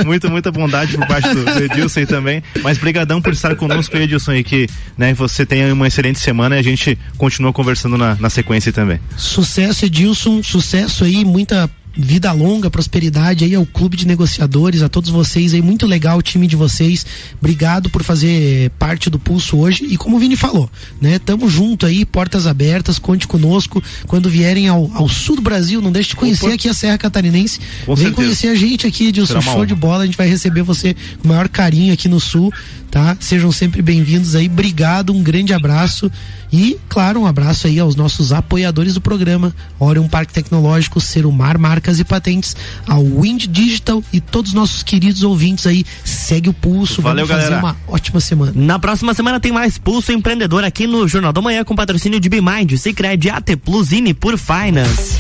[SPEAKER 2] Muita bondade por parte do Edilson aí também. Mas brigadão por estar conosco, Edilson, e que, né, você tenha uma excelente semana e a gente continua conversando na sequência também.
[SPEAKER 1] Sucesso, Edilson, sucesso aí, muita vida longa, prosperidade aí ao Clube de Negociadores, a todos vocês aí, muito legal o time de vocês, obrigado por fazer parte do Pulso hoje. E como o Vini falou, né, tamo junto aí, portas abertas, conte conosco quando vierem ao sul do Brasil, não deixe de conhecer aqui a Serra Catarinense, vem conhecer a gente aqui, Edilson, show de bola, a gente vai receber você com o maior carinho aqui no sul, tá? Sejam sempre bem-vindos aí, obrigado, um grande abraço e, claro, um abraço aí aos nossos apoiadores do programa, Orion Parque Tecnológico, Serumar Marcas e Patentes, ao Wind Digital e todos os nossos queridos ouvintes aí, segue o Pulso.
[SPEAKER 2] Valeu,
[SPEAKER 1] vamos fazer
[SPEAKER 2] galera.
[SPEAKER 1] uma ótima semana.
[SPEAKER 4] Na próxima semana tem mais Pulso Empreendedor aqui no Jornal da Manhã, com patrocínio de BeMind, Sicredi, AT Plus e Nipur Finance.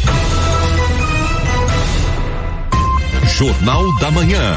[SPEAKER 5] Jornal da Manhã.